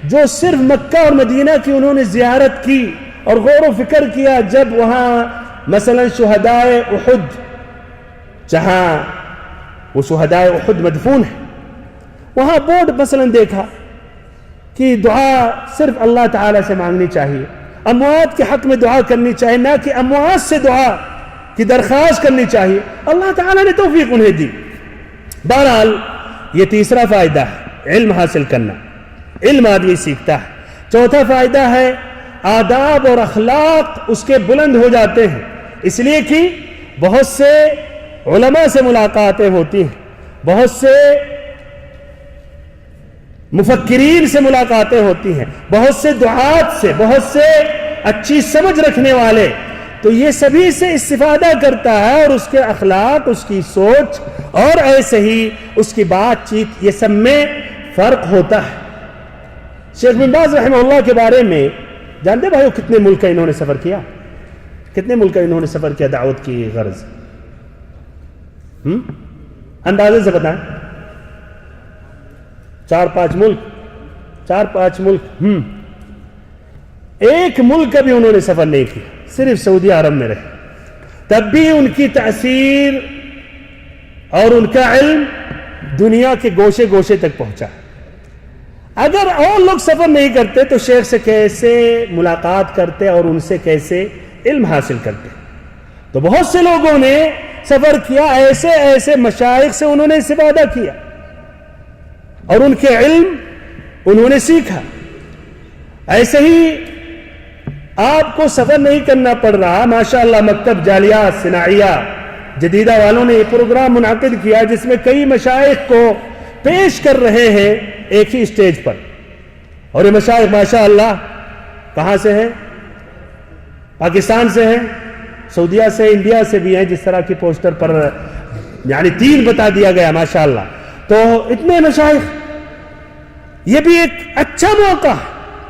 جو صرف مکہ اور مدینہ کی انہوں نے زیارت کی اور غور و فکر کیا، جب وہاں مثلا شہدائے احد، جہاں وہ شہدائے احد مدفون ہیں، وہاں بورڈ مثلا دیکھا کہ دعا صرف اللہ تعالیٰ سے مانگنی چاہیے، اموات کے حق میں دعا کرنی چاہیے، نہ کہ اموات سے دعا کی درخواست کرنی چاہیے۔ اللہ تعالیٰ نے توفیق انہیں دی۔ بہرحال یہ تیسرا فائدہ ہے علم حاصل کرنا، علم آدمی سیکھتا ہے۔ چوتھا فائدہ ہے آداب اور اخلاق اس کے بلند ہو جاتے ہیں، اس لیے کہ بہت سے علماء سے ملاقاتیں ہوتی ہیں، بہت سے مفکرین سے ملاقاتیں ہوتی ہیں، بہت سے دعات سے، بہت سے اچھی سمجھ رکھنے والے، تو یہ سبھی سے استفادہ کرتا ہے، اور اس کے اخلاق، اس کی سوچ اور ایسے ہی اس کی بات چیت، یہ سب میں فرق ہوتا ہے۔ شیخ بن باز رحمہ اللہ کے بارے میں جانتے بھائیو کتنے ملک کا انہوں نے سفر کیا؟ کتنے ملک کا انہوں نے سفر کیا دعوت کی غرض؟ اندازے سے بتائیں. 4-5 ملک. 4-5 ملک. ایک ملک کا بھی انہوں نے سفر نہیں کیا, صرف سعودی عرب میں رہے. تب بھی ان کی تاثیر اور ان کا علم دنیا کے گوشے گوشے تک پہنچا. اگر اور لوگ سفر نہیں کرتے تو شیخ سے کیسے ملاقات کرتے اور ان سے کیسے علم حاصل کرتے؟ تو بہت سے لوگوں نے سفر کیا, ایسے ایسے مشائخ سے انہوں نے استفادہ کیا اور ان کے علم انہوں نے سیکھا. ایسے ہی آپ کو سفر نہیں کرنا پڑ رہا. ماشاءاللہ مکتب جالیات صناعیہ جدیدہ والوں نے یہ پروگرام منعقد کیا جس میں کئی مشائخ کو پیش کر رہے ہیں ایک ہی اسٹیج پر. اور یہ مشائخ ماشاءاللہ کہاں سے ہیں؟ پاکستان سے ہیں, سعودیہ سے, انڈیا سے بھی ہیں, جس طرح کی پوسٹر پر یعنی 3 بتا دیا گیا ماشاءاللہ. تو اتنے مشائخ, یہ بھی ایک اچھا موقع,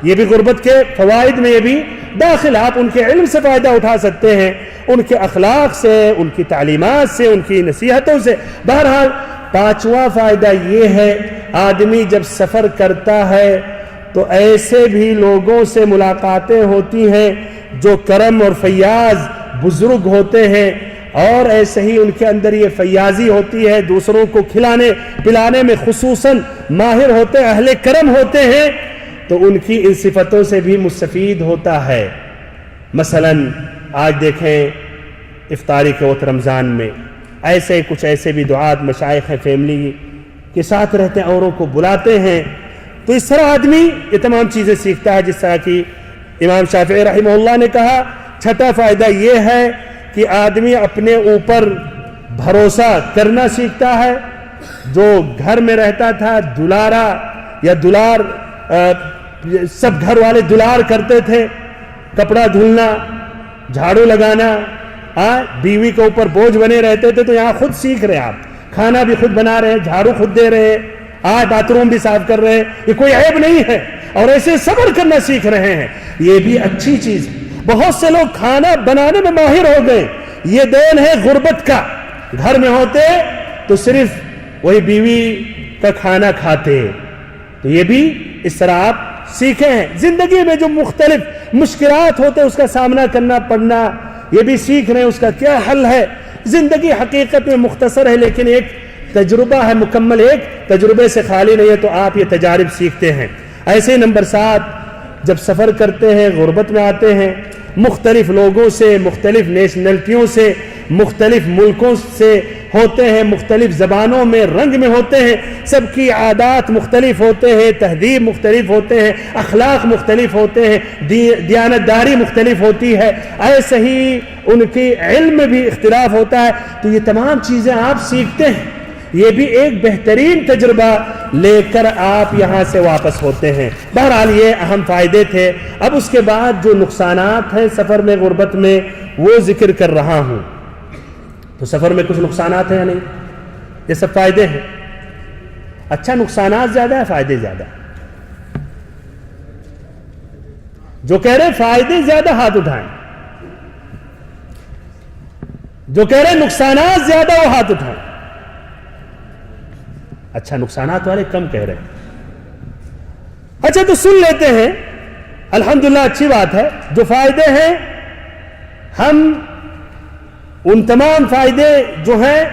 یہ بھی غربت کے فوائد میں یہ بھی داخل. آپ ان کے علم سے فائدہ اٹھا سکتے ہیں, ان کے اخلاق سے, ان کی تعلیمات سے, ان کی نصیحتوں سے. بہرحال 5واں فائدہ یہ ہے, آدمی جب سفر کرتا ہے تو ایسے بھی لوگوں سے ملاقاتیں ہوتی ہیں جو کرم اور فیاض بزرگ ہوتے ہیں, اور ایسے ہی ان کے اندر یہ فیاضی ہوتی ہے, دوسروں کو کھلانے پلانے میں خصوصاً ماہر ہوتے, اہل کرم ہوتے ہیں, تو ان کی ان صفتوں سے بھی مستفید ہوتا ہے. مثلا آج دیکھیں افطاری کے وقت رمضان میں ایسے کچھ ایسے بھی دعات مشائخ فیملی کے ساتھ رہتے ہیں, اوروں کو بلاتے ہیں. تو اس طرح آدمی یہ تمام چیزیں سیکھتا ہے, جس طرح کی امام شافعی رحمہ اللہ نے کہا. 6واں فائدہ یہ ہے کہ آدمی اپنے اوپر بھروسہ کرنا سیکھتا ہے. جو گھر میں رہتا تھا دلارا یا دلار, سب گھر والے دلار کرتے تھے, کپڑا دھلنا, جھاڑو لگانا, بیوی کے اوپر بوجھ بنے رہتے تھے. تو یہاں خود سیکھ رہے ہیں, آپ کھانا بھی خود بنا رہے ہیں, جھاڑو خود دے رہے ہیں, باتھ روم بھی صاف کر رہے ہیں. یہ کوئی عیب نہیں ہے, اور ایسے صبر کرنا سیکھ رہے ہیں, یہ بھی اچھی چیز. بہت سے لوگ کھانا بنانے میں ماہر ہو گئے, یہ دین ہے غربت کا. گھر میں ہوتے تو صرف وہی بیوی کا کھانا کھاتے. تو یہ بھی اس طرح آپ سیکھے ہیں. زندگی میں جو مختلف مشکلات ہوتے اس کا سامنا کرنا پڑنا, یہ بھی سیکھ رہے ہیں اس کا کیا حل ہے. زندگی حقیقت میں مختصر ہے, لیکن ایک تجربہ ہے مکمل, ایک تجربے سے خالی نہیں ہے. تو آپ یہ تجارب سیکھتے ہیں. ایسے نمبر 7, جب سفر کرتے ہیں, غربت میں آتے ہیں, مختلف لوگوں سے, مختلف نیشنلٹیوں سے, مختلف ملکوں سے ہوتے ہیں, مختلف زبانوں میں رنگ میں ہوتے ہیں, سب کی عادات مختلف ہوتے ہیں, تہذیب مختلف ہوتے ہیں, اخلاق مختلف ہوتے ہیں, دیانتداری مختلف ہوتی ہے, ایسے ہی ان کی علم میں بھی اختلاف ہوتا ہے. تو یہ تمام چیزیں آپ سیکھتے ہیں. یہ بھی ایک بہترین تجربہ لے کر آپ یہاں سے واپس ہوتے ہیں. بہرحال یہ اہم فائدے تھے. اب اس کے بعد جو نقصانات ہیں سفر میں, غربت میں, وہ ذکر کر رہا ہوں. تو سفر میں کچھ نقصانات ہیں یا نہیں؟ یہ سب فائدے ہیں. اچھا, نقصانات زیادہ ہے فائدے زیادہ؟ جو کہہ رہے فائدے زیادہ ہاتھ اٹھائیں, جو کہہ رہے نقصانات زیادہ وہ ہاتھ اٹھائیں. اچھا, نقصانات والے کم کہہ رہے ہیں. اچھا تو سن لیتے ہیں, الحمدللہ اچھی بات ہے. جو فائدے ہیں ہم ان تمام فائدے جو ہیں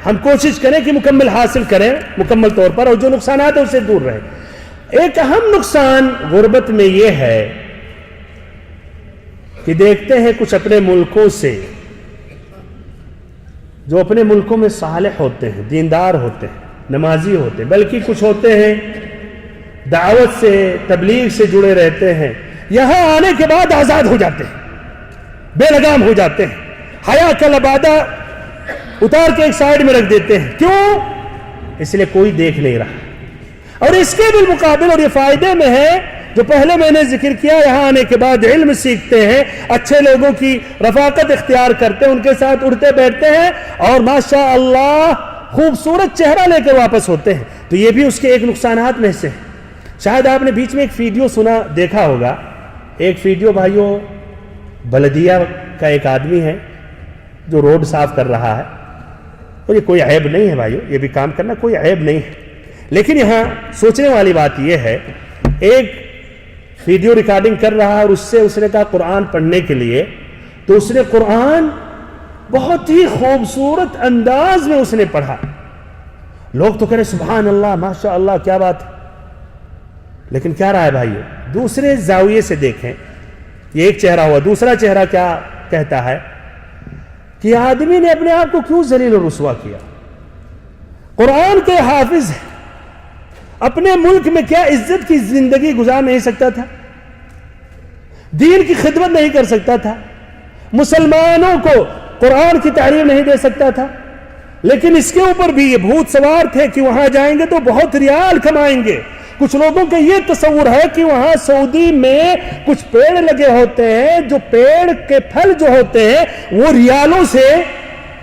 ہم کوشش کریں کہ مکمل حاصل کریں مکمل طور پر, اور جو نقصانات ہیں اس سے دور رہیں. ایک اہم نقصان غربت میں یہ ہے کہ دیکھتے ہیں کچھ اپنے ملکوں سے جو اپنے ملکوں میں صالح ہوتے ہیں, دیندار ہوتے ہیں, نمازی ہوتے ہیں, بلکہ کچھ ہوتے ہیں دعوت سے, تبلیغ سے جڑے رہتے ہیں, یہاں آنے کے بعد آزاد ہو جاتے ہیں, بے لگام ہو جاتے ہیں, حیا کا لبادہ اتار کے ایک سائیڈ میں رکھ دیتے ہیں. کیوں؟ اس لیے کوئی دیکھ نہیں رہا. اور اس کے بالمقابل, اور یہ فائدے میں ہے جو پہلے میں نے ذکر کیا, یہاں آنے کے بعد علم سیکھتے ہیں, اچھے لوگوں کی رفاقت اختیار کرتے ہیں, ان کے ساتھ اٹھتے بیٹھتے ہیں, اور ماشاء اللہ خوبصورت چہرہ لے کر واپس ہوتے ہیں. تو یہ بھی اس کے ایک نقصانات میں سے. شاید آپ نے بیچ میں ایک ویڈیو دیکھا ہوگا. ایک ویڈیو بھائیوں بلدیہ کا ایک آدمی ہے جو روڈ صاف کر رہا ہے, اور یہ کوئی عیب نہیں ہے بھائیوں, یہ بھی کام کرنا کوئی عیب نہیں ہے. لیکن یہاں سوچنے والی بات یہ ہے, ایک ویڈیو ریکارڈنگ کر رہا ہے اور اس نے کہا قرآن پڑھنے کے لیے, تو اس نے قرآن بہت ہی خوبصورت انداز میں اس نے پڑھا. لوگ تو کہہ رہے سبحان اللہ, ماشاء اللہ, کیا بات ہے. لیکن کیا رہا ہے بھائیو, دوسرے زاویے سے دیکھیں, یہ ایک چہرہ ہوا, دوسرا چہرہ کیا کہتا ہے کہ آدمی نے اپنے آپ کو کیوں ذلیل و رسوا کیا. قرآن کے حافظ ہے, اپنے ملک میں کیا عزت کی زندگی گزار نہیں سکتا تھا, دین کی خدمت نہیں کر سکتا تھا, مسلمانوں کو قرآن کی تعلیم نہیں دے سکتا تھا. لیکن اس کے اوپر بھی یہ بھوت سوار تھے کہ وہاں جائیں گے تو بہت ریال کمائیں گے. کچھ لوگوں کا یہ تصور ہے کہ وہاں سعودی میں کچھ پیڑ لگے ہوتے ہیں, جو پیڑ کے پھل جو ہوتے ہیں وہ ریالوں سے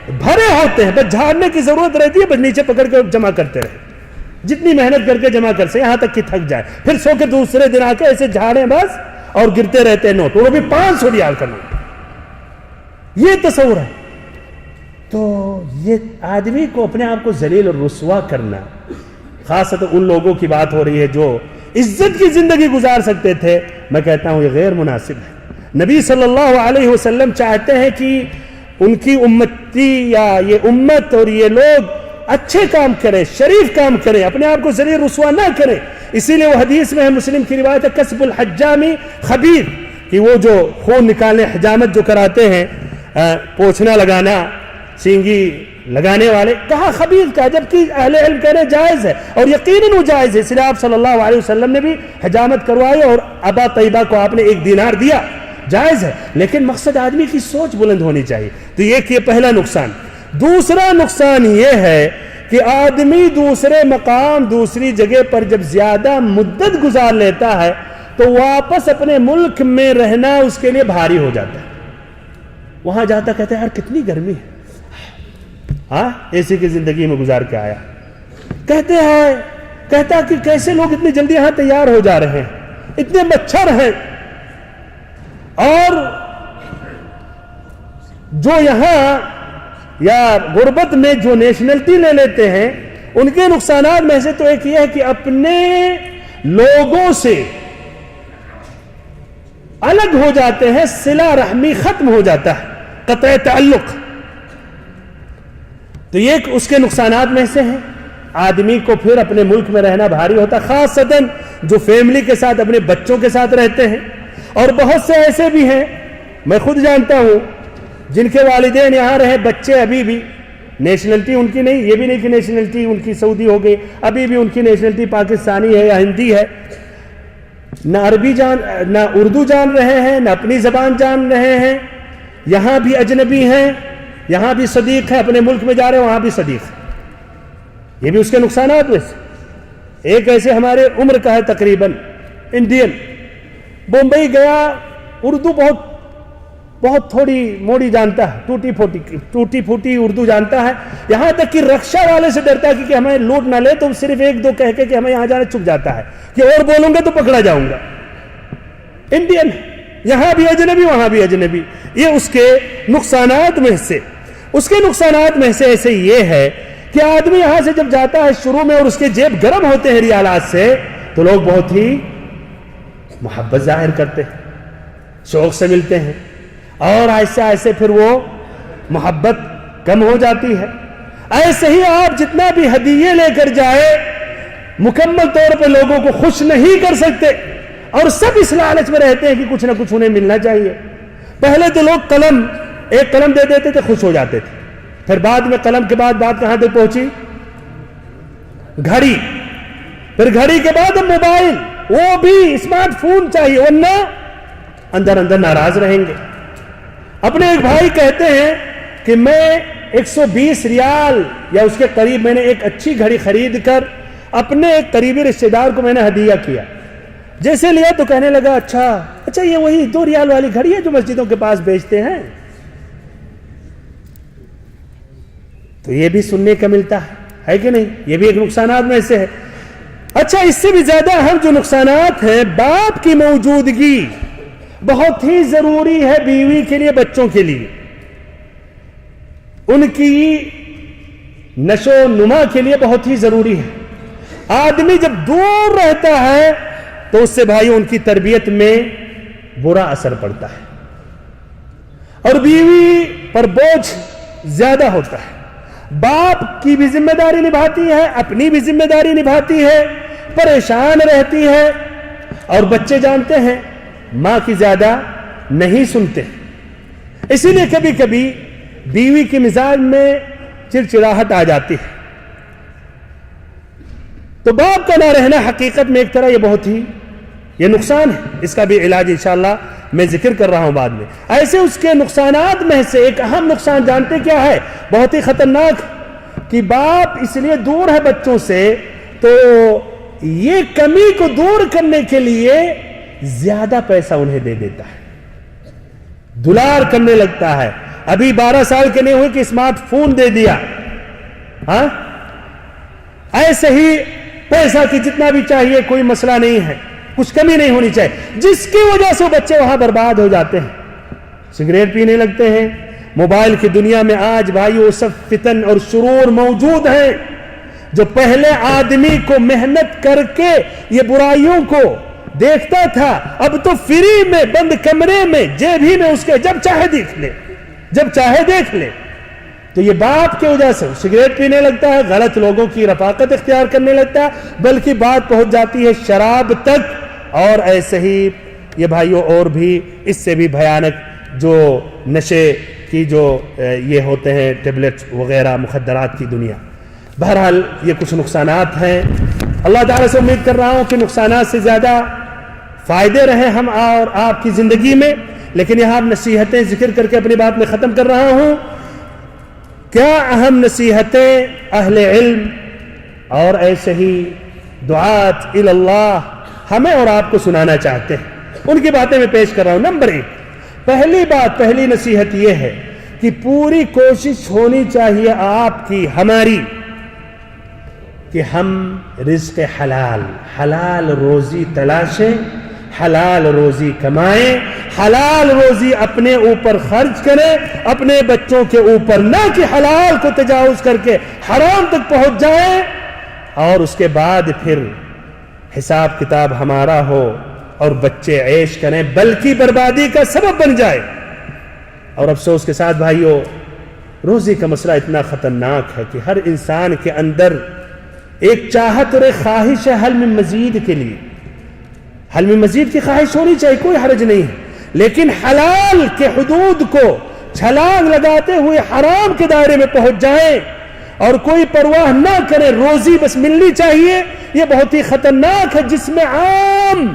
بھرے ہوتے ہیں, بس جھاڑنے کی ضرورت رہتی ہے, بس نیچے پکڑ کے جمع کرتے رہے, جتنی محنت کر کے جمع کر سے, یہاں تک کہ تھک جائے, پھر سو کے دوسرے دن آ کے ایسے جھاڑیں بس, اور گرتے رہتے ہیں نوٹ, وہ بھی 500 ریال کا نوٹ. یہ تصور ہے. تو یہ آدمی کو اپنے آپ کو ذلیل اور رسوا کرنا, خاص طور ان لوگوں کی بات ہو رہی ہے جو عزت کی زندگی گزار سکتے تھے, میں کہتا ہوں یہ غیر مناسب ہے. نبی صلی اللہ علیہ وسلم چاہتے ہیں کہ ان کی امتی یا یہ امت اور یہ لوگ اچھے کام کریں, شریف کام کریں, اپنے آپ کو ذلیل رسوا نہ کریں. اسی لیے وہ حدیث میں ہے, مسلم کی روایت ہے, کسب الحجامی خبیر, کہ وہ جو خون نکالنے, حجامت جو کراتے ہیں, پوچھنا لگانا, سینگی لگانے والے, کہا خبیر کا, جبکہ اہل علم کہہ رہے جائز ہے, اور یقیناً وہ جائز ہے. اس لیے آپ صلی اللہ علیہ وسلم نے بھی حجامت کروائی اور ابا طیبہ کو آپ نے 1 دینار دیا, جائز ہے. لیکن مقصد آدمی کی سوچ بلند ہونی چاہیے. تو یہ پہلا نقصان. دوسرا نقصان یہ ہے کہ آدمی دوسرے مقام, دوسری جگہ پر جب زیادہ مدت گزار لیتا ہے تو واپس اپنے ملک میں رہنا اس کے لیے بھاری ہو جاتا ہے. وہاں جاتا کہتا ہے یار کتنی گرمی ہے, ہاں ایسی کی زندگی میں گزار کے آیا. کہتا کہ کیسے لوگ اتنی جلدی یہاں تیار ہو جا رہے ہیں, اتنے مچھر ہیں, اور جو یہاں یا غربت میں جو نیشنلٹی لے لیتے ہیں ان کے نقصانات میں سے تو ایک یہ ہے کہ اپنے لوگوں سے الگ ہو جاتے ہیں, صلہ رحمی ختم ہو جاتا ہے, قطع تعلق. تو یہ اس کے نقصانات میں سے ہیں. آدمی کو پھر اپنے ملک میں رہنا بھاری ہوتا, خاصتاً جو فیملی کے ساتھ, اپنے بچوں کے ساتھ رہتے ہیں. اور بہت سے ایسے بھی ہیں, میں خود جانتا ہوں, جن کے والدین یہاں رہے, بچے ابھی بھی نیشنلٹی ان کی نہیں, یہ بھی نہیں کہ نیشنلٹی ان کی سعودی ہو گئی, ابھی بھی ان کی نیشنلٹی پاکستانی ہے یا ہندی ہے. نہ عربی نہ اردو جان رہے ہیں, نہ اپنی زبان جان رہے ہیں, یہاں بھی اجنبی ہیں, یہاں بھی صدیق ہے, اپنے ملک میں جا رہے ہیں وہاں بھی صدیق ہے. یہ بھی اس کے نقصانات میں سے. ایک ایسے ہمارے عمر کا ہے تقریباً انڈین, بمبئی گیا, اردو بہت تھوڑی موڑی جانتا ہے, ٹوٹی پھوٹی اردو جانتا ہے, یہاں تک کہ رکشہ والے سے ڈرتا ہے کہ ہمیں لوٹ نہ لے, تو صرف 1-2 کہہ کے کہ ہمیں یہاں جانا چپ جاتا ہے کہ اور بولوں گا تو پکڑا جاؤں گا. انڈین, یہاں بھی اجنبی وہاں بھی اجنبی. یہ اس کے نقصانات میں سے. اس کے نقصانات میں سے ایسے یہ ہے کہ آدمی یہاں سے جب جاتا ہے شروع میں اور اس کے جیب گرم ہوتے ہیں ریالات سے, تو لوگ بہت ہی محبت ظاہر کرتے ہیں, شوق سے ملتے ہیں, اور ایسے ایسے پھر وہ محبت کم ہو جاتی ہے. ایسے ہی آپ جتنا بھی ہدیے لے کر جائے, مکمل طور پہ لوگوں کو خوش نہیں کر سکتے, اور سب اس لالچ میں رہتے ہیں کہ کچھ نہ کچھ انہیں ملنا چاہیے. پہلے تو لوگ ایک قلم دے دیتے تھے, خوش ہو جاتے تھے. پھر بعد میں قلم کے بعد بات کہاں تک پہنچی؟ گھڑی. پھر گھڑی کے بعد موبائل, وہ بھی اسمارٹ فون چاہیے, ورنہ اندر ناراض رہیں گے. اپنے ایک بھائی کہتے ہیں کہ میں 120 ریال یا اس کے قریب میں نے ایک اچھی گھڑی خرید کر اپنے ایک قریبی رشتہ دار کو میں نے ہدیہ کیا. جیسے لیا تو کہنے لگا اچھا یہ وہی 2 ریال والی گھڑی ہے جو مسجدوں کے پاس بیچتے ہیں. تو یہ بھی سننے کا ملتا ہے کہ نہیں؟ یہ بھی ایک نقصانات میں سے ہے. اچھا، اس سے بھی زیادہ اہم جو نقصانات ہیں، باپ کی موجودگی بہت ہی ضروری ہے بیوی کے لیے، بچوں کے لیے، ان کی نشو و نما کے لیے بہت ہی ضروری ہے۔ آدمی جب دور رہتا ہے تو اس سے بھائی ان کی تربیت میں برا اثر پڑتا ہے، اور بیوی پر بوجھ زیادہ ہوتا ہے۔ باپ کی بھی ذمہ داری نبھاتی ہے، اپنی بھی ذمہ داری نبھاتی ہے، پریشان رہتی ہے، اور بچے جانتے ہیں ماں کی زیادہ نہیں سنتے، اسی لیے کبھی کبھی بیوی کے مزاج میں چڑچڑاہٹ آ جاتی ہے۔ تو باپ کا نہ رہنا حقیقت میں ایک طرح یہ بہت ہی یہ نقصان ہے، اس کا بھی علاج انشاءاللہ میں ذکر کر رہا ہوں بعد میں۔ ایسے اس کے نقصانات میں سے ایک اہم نقصان جانتے کیا ہے؟ بہت ہی خطرناک، کہ باپ اس لیے دور ہے بچوں سے، تو یہ کمی کو دور کرنے کے لیے زیادہ پیسہ انہیں دے دیتا ہے، دلار کرنے لگتا ہے۔ ابھی 12 سال کے نہیں ہوئے کہ اسمارٹ فون دے دیا، ہاں ایسے ہی پیسہ کی جتنا بھی چاہیے، کوئی مسئلہ نہیں ہے، کچھ کمی نہیں ہونی چاہیے، جس کی وجہ سے بچے وہاں برباد ہو جاتے ہیں، سگریٹ پینے لگتے ہیں۔ موبائل کی دنیا میں آج بھائی وہ سب فتن اور شرور موجود ہیں، جو پہلے آدمی کو محنت کر کے یہ برائیوں کو دیکھتا تھا، اب تو فری میں بند کمرے میں جیب ہی میں اس کے جب چاہے دیکھ لے، جب چاہے دیکھ لے۔ تو یہ باپ کی وجہ سے سگریٹ پینے لگتا ہے، غلط لوگوں کی رفاقت اختیار کرنے لگتا ہے، بلکہ بات پہنچ جاتی ہے شراب تک، اور ایسے ہی یہ بھائیوں اور بھی اس سے بھی بھیانک جو نشے کی جو یہ ہوتے ہیں ٹیبلٹ وغیرہ مخدرات کی دنیا۔ بہرحال یہ کچھ نقصانات ہیں، اللہ تعالیٰ سے امید کر رہا ہوں کہ نقصانات سے زیادہ فائدے رہیں ہم اور آپ کی زندگی میں، لیکن یہاں نصیحتیں ذکر کر کے اپنی بات میں ختم کر رہا ہوں۔ کیا اہم نصیحتیں اہل علم اور ایسے ہی دعات اللہ ہمیں اور آپ کو سنانا چاہتے ہیں، ان کی باتیں میں پیش کر رہا ہوں۔ نمبر 1، پہلی بات، پہلی نصیحت یہ ہے کہ پوری کوشش ہونی چاہیے آپ کی، ہماری، کہ ہم رزق حلال روزی تلاشیں، حلال روزی کمائیں، حلال روزی اپنے اوپر خرچ کریں، اپنے بچوں کے اوپر، نہ کہ حلال کو تجاوز کر کے حرام تک پہنچ جائیں، اور اس کے بعد پھر حساب کتاب ہمارا ہو اور بچے عیش کریں، بلکہ بربادی کا سبب بن جائے۔ اور افسوس کے ساتھ بھائیوں، روزی کا مسئلہ اتنا خطرناک ہے کہ ہر انسان کے اندر ایک چاہت اور ایک خواہش ہے حل میں مزید کے لیے، حل میں مزید کی خواہش ہونی چاہیے، کوئی حرج نہیں ہے، لیکن حلال کے حدود کو چھلانگ لگاتے ہوئے حرام کے دائرے میں پہنچ جائیں اور کوئی پرواہ نہ کرے، روزی بس ملنی چاہیے، یہ بہت ہی خطرناک ہے، جس میں عام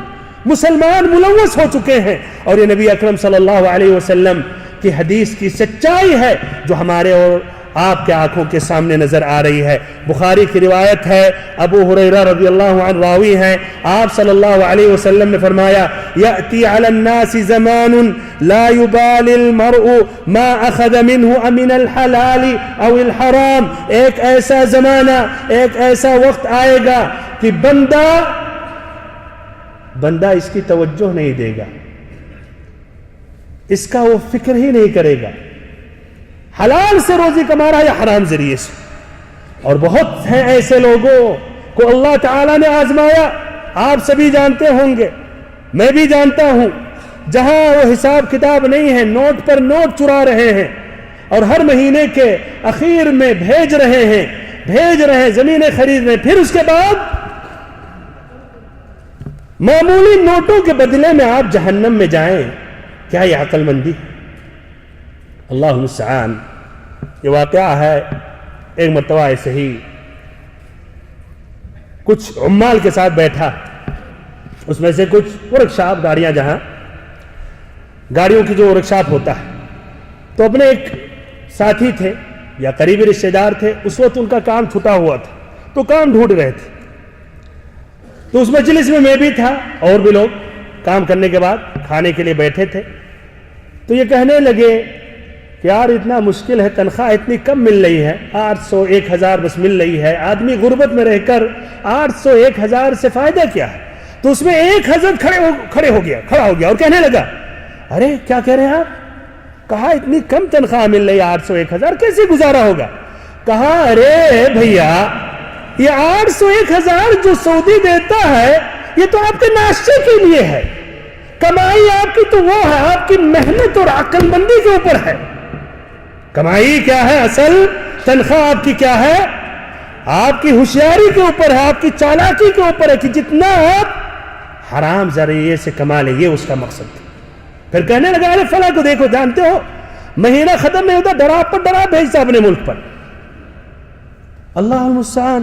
مسلمان ملوث ہو چکے ہیں، اور یہ نبی اکرم صلی اللہ علیہ وسلم کی حدیث کی سچائی ہے جو ہمارے اور آپ کے آنکھوں کے سامنے نظر آ رہی ہے۔ بخاری کی روایت ہے، ابو ہریرہ رضی اللہ عنہ راوی ہیں، آپ صلی اللہ علیہ وسلم نے فرمایا، یأتی علی الناس زمان لا یبالی المرء ما اخذ منہ امن الحلال او الحرام، ایک ایسا زمانہ، ایک ایسا وقت آئے گا کہ بندہ اس کی توجہ نہیں دے گا، اس کا وہ فکر ہی نہیں کرے گا، حلال سے روزی کما رہا ہے یا حرام ذریعے سے۔ اور بہت ہیں ایسے لوگوں کو اللہ تعالیٰ نے آزمایا، آپ سبھی جانتے ہوں گے، میں بھی جانتا ہوں، جہاں وہ حساب کتاب نہیں ہے، نوٹ پر نوٹ چرا رہے ہیں اور ہر مہینے کے اخیر میں بھیج رہے ہیں زمینیں خرید رہے ہیں، پھر اس کے بعد معمولی نوٹوں کے بدلے میں آپ جہنم میں جائیں، کیا یہ عقل مندی؟ اللہ المستعان۔ یہ واقعہ ہے، ایک مرتبہ ایسے ہی کچھ عمال کے ساتھ بیٹھا، اس میں سے کچھ ورکشاپ گاڑیاں، جہاں گاڑیوں کی جو ورکشاپ ہوتا ہے، تو اپنے ایک ساتھی تھے یا قریبی رشتہ دار تھے، اس وقت ان کا کام چھٹا ہوا تھا تو کام ڈھونڈ رہے تھے، تو اس مجلس میں بھی تھا اور بھی لوگ کام کرنے کے بعد کھانے کے لیے بیٹھے تھے، تو یہ کہنے لگے کہ یار اتنا مشکل ہے، تنخواہ اتنی کم مل رہی ہے، 800 1000 بس مل رہی ہے، آدمی غربت میں رہ کر 800 1000 سے فائدہ کیا ہے؟ تو اس میں ایک حضرت کھڑا ہو گیا اور کہنے لگا ارے کیا کہہ رہے ہیں آپ؟ کہا اتنی کم تنخواہ مل رہی ہے 800 1000 کیسے گزارا ہوگا؟ کہا ارے بھیا یہ 800 1000 جو سعودی دیتا ہے یہ تو آپ کے ناشتے کے لیے ہے، کمائی آپ کی تو وہ ہے آپ کی محنت اور عقل مندی کے اوپر ہے۔ کمائی کیا ہے؟ اصل تنخواہ آپ کی کیا ہے؟ آپ کی ہوشیاری کے اوپر ہے، آپ کی چالاکی کے اوپر ہے کہ جتنا آپ حرام ذریعے سے کما لیں، یہ اس کا مقصد تھا۔ پھر کہنے لگا ارے فلاں کو دیکھو، جانتے ہو مہینہ ختم نہیں ہوتا ڈرا پر ڈرا بھیجتا اپنے ملک پر۔ اللہ المستعان،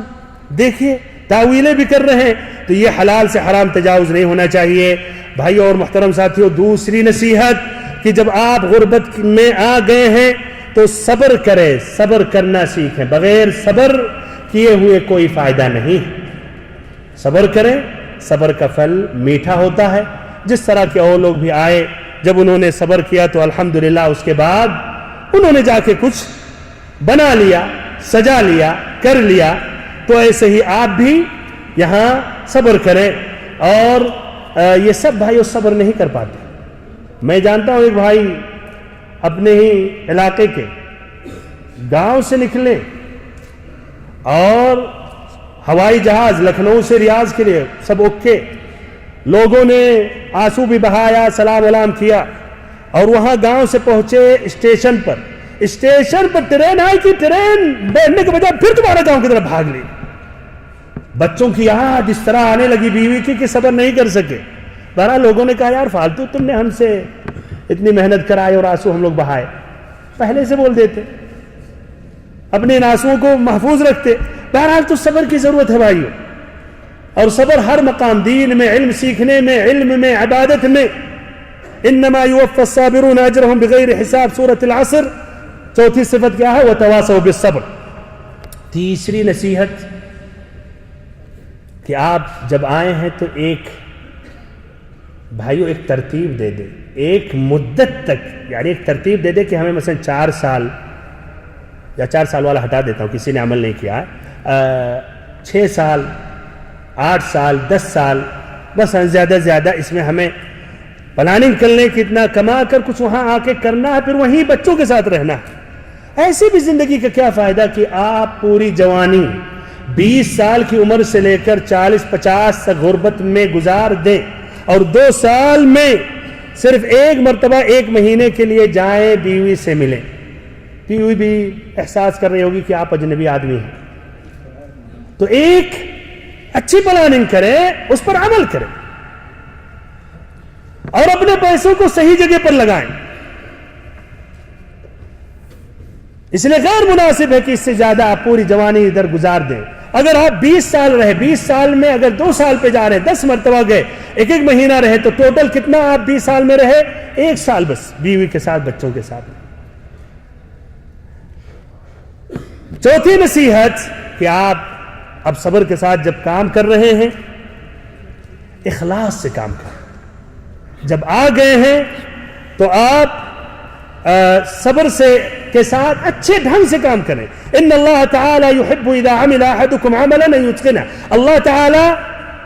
دیکھیے تاویلیں بھی کر رہے ہیں۔ تو یہ حلال سے حرام تجاوز نہیں ہونا چاہیے۔ بھائیو اور محترم ساتھیو، دوسری نصیحت کہ جب آپ غربت میں آ گئے ہیں تو صبر کریں، صبر کرنا سیکھیں۔ بغیر صبر کیے ہوئے کوئی فائدہ نہیں۔ صبر کریں، صبر کا پھل میٹھا ہوتا ہے۔ جس طرح کے اور لوگ بھی آئے، جب انہوں نے صبر کیا تو الحمدللہ اس کے بعد انہوں نے جا کے کچھ بنا لیا، سجا لیا، کر لیا۔ تو ایسے ہی آپ بھی یہاں صبر کریں۔ اور یہ سب بھائی صبر نہیں کر پاتے۔ میں جانتا ہوں ایک بھائی اپنے ہی علاقے کے گاؤں سے نکلے اور ہوائی جہاز لکھنؤ سے ریاض کے لیے سب اوکے، لوگوں نے آنسو بھی بہایا، سلام علام کیا، اور وہاں گاؤں سے پہنچے اسٹیشن پر ٹرین آئی کہ ٹرین بیٹھنے کے بجائے پھر تمہارے گاؤں کی طرف بھاگ لی۔ بچوں کی یاد اس طرح آنے لگی بیوی کی کہ صبر نہیں کر سکے۔ بہرحال لوگوں نے کہا یار فالتو تم نے ہم سے اتنی محنت کرائی اور آنسو ہم لوگ بہائے، پہلے سے بول دیتے، اپنے ان آنسوؤں کو محفوظ رکھتے۔ بہرحال تو صبر کی ضرورت ہے بھائیو، اور صبر ہر مقام، دین میں، علم سیکھنے میں، علم میں، عبادت میں۔ انما یوفی الصابرون اجرهم بغیر حساب، سورۃ العصر۔ چوتھی صفت کیا ہے؟ وتواصوا بالصبر۔ تیسری نصیحت کہ آپ جب آئے ہیں تو ایک ترتیب دے دیں، ایک مدت تک، یعنی ایک ترتیب دے دے کہ ہمیں مثلا 4 سال، یا 4 سال والا ہٹا دیتا ہوں کسی نے عمل نہیں کیا، 6 سال، 8 سال، 10 سال، بس زیادہ زیادہ اس میں ہمیں پلاننگ کر لیں کہ اتنا کما کر کچھ وہاں آ کے کرنا ہے، پھر وہیں بچوں کے ساتھ رہنا ہے۔ ایسی بھی زندگی کا کیا فائدہ کہ آپ پوری جوانی 20 سال کی عمر سے لے کر 40-50 تک غربت میں گزار دیں، اور 2 سال میں صرف ایک مرتبہ 1 مہینے کے لیے جائیں، بیوی سے ملیں۔ بیوی بھی احساس کر رہی ہوگی کہ آپ اجنبی آدمی ہیں، تو ایک اچھی پلاننگ کریں، اس پر عمل کریں، اور اپنے پیسوں کو صحیح جگہ پر لگائیں۔ اس لیے غیر مناسب ہے کہ اس سے زیادہ آپ پوری جوانی ادھر گزار دیں۔ اگر آپ 20 سال رہے، 20 سال میں اگر 2 سال پہ جا رہے، 10 مرتبہ گئے، 1 مہینہ رہے، تو ٹوٹل کتنا آپ 20 سال میں رہے؟ 1 سال بس، بیوی کے ساتھ، بچوں کے ساتھ۔ چوتھی نصیحت کہ آپ اب صبر کے ساتھ جب کام کر رہے ہیں، اخلاص سے کام کریں۔ جب آ گئے ہیں تو آپ صبر کے ساتھ اچھے ڈھنگ سے کام کریں۔ ان اللہ تعالی یحب اذا عمل احدکم عملا ان یتقنه، اللہ تعالی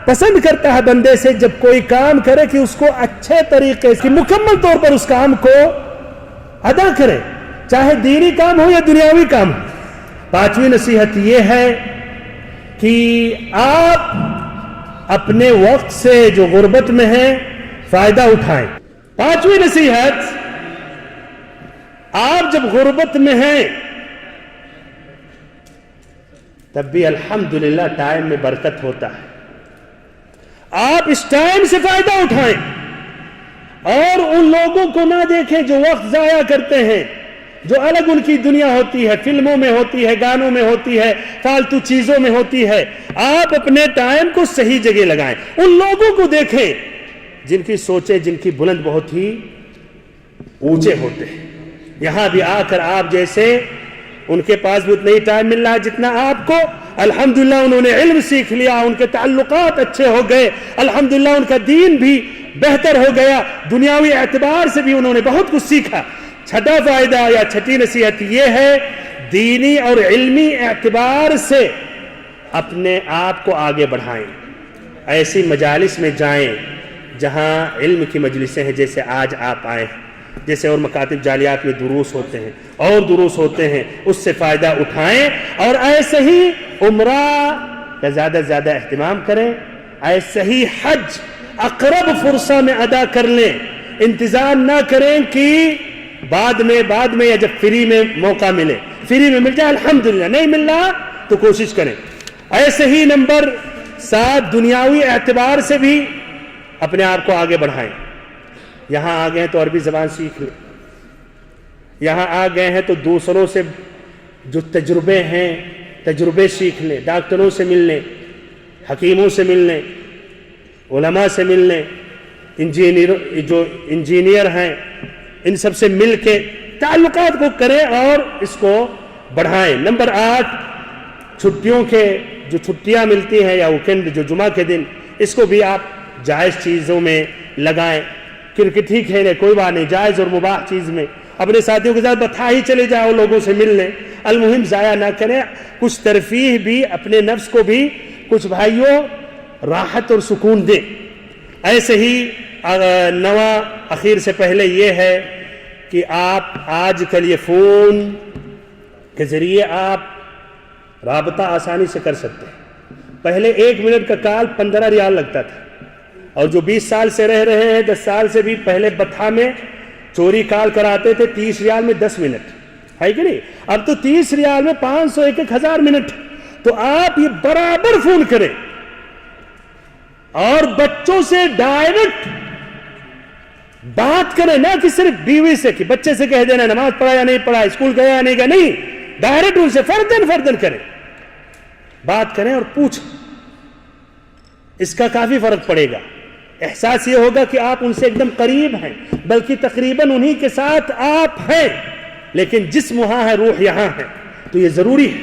پسند کرتا ہے بندے سے جب کوئی کام کرے کہ اس کو اچھے طریقے سے، مکمل طور پر اس کام کو ادا کرے، چاہے دینی کام ہو یا دنیاوی کام ہو۔ 5ویں نصیحت یہ ہے کہ آپ اپنے وقت سے جو غربت میں ہیں فائدہ اٹھائیں۔ 5ویں نصیحت، آپ جب غربت میں ہیں تب بھی الحمدللہ ٹائم میں برکت ہوتا ہے۔ آپ اس ٹائم سے فائدہ اٹھائیں اور ان لوگوں کو نہ دیکھیں جو وقت ضائع کرتے ہیں، جو الگ ان کی دنیا ہوتی ہے، فلموں میں ہوتی ہے، گانوں میں ہوتی ہے، فالتو چیزوں میں ہوتی ہے۔ آپ اپنے ٹائم کو صحیح جگہ لگائیں، ان لوگوں کو دیکھیں جن کی سوچیں، جن کی بلند بہت ہی اونچے ہوتے ہیں۔ یہاں بھی آ کر آپ جیسے، ان کے پاس بھی اتنا ہی ٹائم مل رہا ہے جتنا آپ کو۔ الحمدللہ انہوں نے علم سیکھ لیا، ان کے تعلقات اچھے ہو گئے، الحمدللہ ان کا دین بھی بہتر ہو گیا، دنیاوی اعتبار سے بھی انہوں نے بہت کچھ سیکھا۔ 6واں فائدہ یا 6ٹھی نصیحت یہ ہے، دینی اور علمی اعتبار سے اپنے آپ کو آگے بڑھائیں، ایسی مجالس میں جائیں جہاں علم کی مجلسیں ہیں، جیسے آج آپ آئے ہیں، جیسے اور مکاتب جالیات میں دروس ہوتے ہیں اور دروس ہوتے ہیں، اس سے فائدہ اٹھائیں، اور ایسے ہی عمرہ کا زیادہ سے زیادہ اہتمام کریں، ایسے ہی حج اقرب فرصہ میں ادا کر لیں، انتظار نہ کریں کہ بعد میں یا جب فری میں موقع ملے، فری میں مل جائے الحمدللہ، نہیں مل رہا تو کوشش کریں۔ ایسے ہی نمبر 7 دنیاوی اعتبار سے بھی اپنے آپ کو آگے بڑھائیں۔ یہاں آ گئے ہیں تو عربی زبان سیکھ لیں، یہاں آ گئے ہیں تو دوسروں سے جو تجربے ہیں تجربے سیکھ لیں، ڈاکٹروں سے مل لیں، حکیموں سے مل لیں، علماء سے مل لیں، جو انجینئر ہیں ان سب سے مل کے تعلقات کو کریں اور اس کو بڑھائیں۔ نمبر 8 چھٹیوں کے جو چھٹیاں ملتی ہیں یا ویکینڈ جو جمعہ کے دن، اس کو بھی آپ جائز چیزوں میں لگائیں۔ کرکٹ ہی کھیلیں کوئی بات نہیں، جائز اور مباح چیز میں اپنے ساتھیوں کے ساتھ بتا ہی چلے جاؤ، لوگوں سے مل لیں، المہم ضائع نہ کریں، کچھ ترفیح بھی اپنے نفس کو بھی کچھ بھائیوں راحت اور سکون دیں۔ ایسے ہی نواں اخیر سے پہلے یہ ہے کہ آپ آج کل یہ فون کے ذریعے آپ رابطہ آسانی سے کر سکتے ہیں۔ پہلے 1 منٹ کا کال 15 ریال لگتا تھا، اور جو 20 سال سے رہ رہے ہیں 10 سال سے بھی پہلے بتھا میں چوری کال کراتے تھے 30 ریال میں 10 منٹ، ہے کہ نہیں؟ اب تو 30 ریال میں 500 1 1000 منٹ۔ تو آپ یہ برابر فون کریں اور بچوں سے ڈائریکٹ بات کریں، نہ کہ صرف بیوی سے کہ بچے سے کہہ دینا نماز پڑھا یا نہیں پڑھا، اسکول گیا یا نہیں گیا، نہیں، ڈائریکٹ ان سے فردن کریں، بات کریں اور پوچھیں۔ اس کا کافی فرق پڑے گا، احساس یہ ہوگا کہ آپ ان سے ایک دم قریب ہیں، بلکہ تقریباً انہی کے ساتھ آپ ہیں، لیکن جسم وہاں ہے، روح یہاں ہے، تو یہ ضروری ہے۔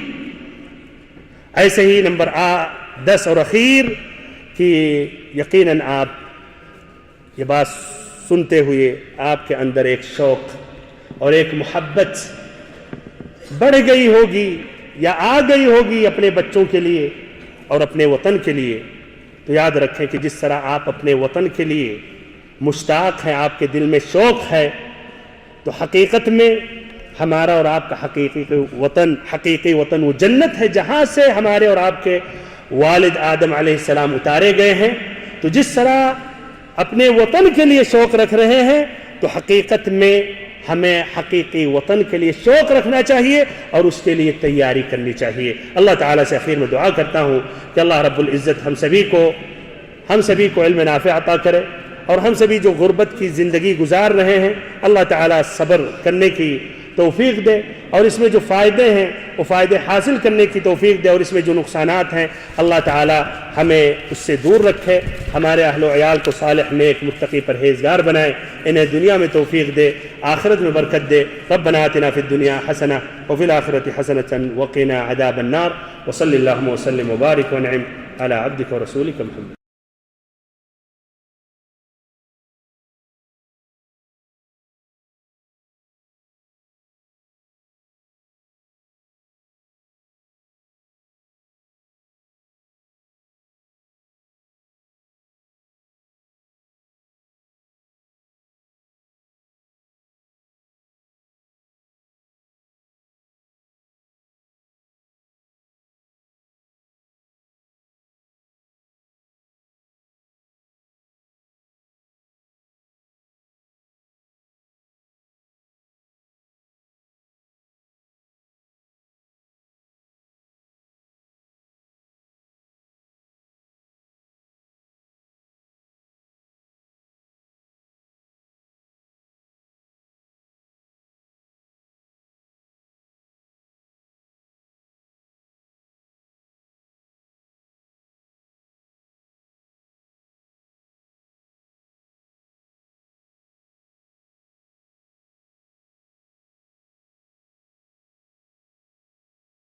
ایسے ہی نمبر 10 اور اخیر کہ یقیناً آپ یہ بات سنتے ہوئے آپ کے اندر ایک شوق اور ایک محبت بڑھ گئی ہوگی یا آ گئی ہوگی اپنے بچوں کے لیے اور اپنے وطن کے لیے۔ تو یاد رکھیں کہ جس طرح آپ اپنے وطن کے لیے مشتاق ہیں، آپ کے دل میں شوق ہے، تو حقیقت میں ہمارا اور آپ کا حقیقی وطن وہ جنت ہے جہاں سے ہمارے اور آپ کے والد آدم علیہ السلام اتارے گئے ہیں۔ تو جس طرح اپنے وطن کے لیے شوق رکھ رہے ہیں، تو حقیقت میں ہمیں حقیقی وطن کے لیے شوق رکھنا چاہیے اور اس کے لیے تیاری کرنی چاہیے۔ اللہ تعالیٰ سے اخیر میں دعا کرتا ہوں کہ اللہ رب العزت ہم سبھی کو علم نافع عطا کرے، اور ہم سبھی جو غربت کی زندگی گزار رہے ہیں، اللہ تعالیٰ صبر کرنے کی توفیق دے، اور اس میں جو فائدے ہیں وہ فائدے حاصل کرنے کی توفیق دے، اور اس میں جو نقصانات ہیں اللہ تعالیٰ ہمیں اس سے دور رکھے، ہمارے اہل و عیال کو صالح نیک متقی پرہیزگار بنائے، انہیں دنیا میں توفیق دے، آخرت میں برکت دے۔ ربنا آتنا فی الدنیا حسنہ وفی الآخرۃ حسنۃ وقنا عذاب النار، وصلی اللہم وسلم وبارک ونعم علی عبدک ورسولک محمد۔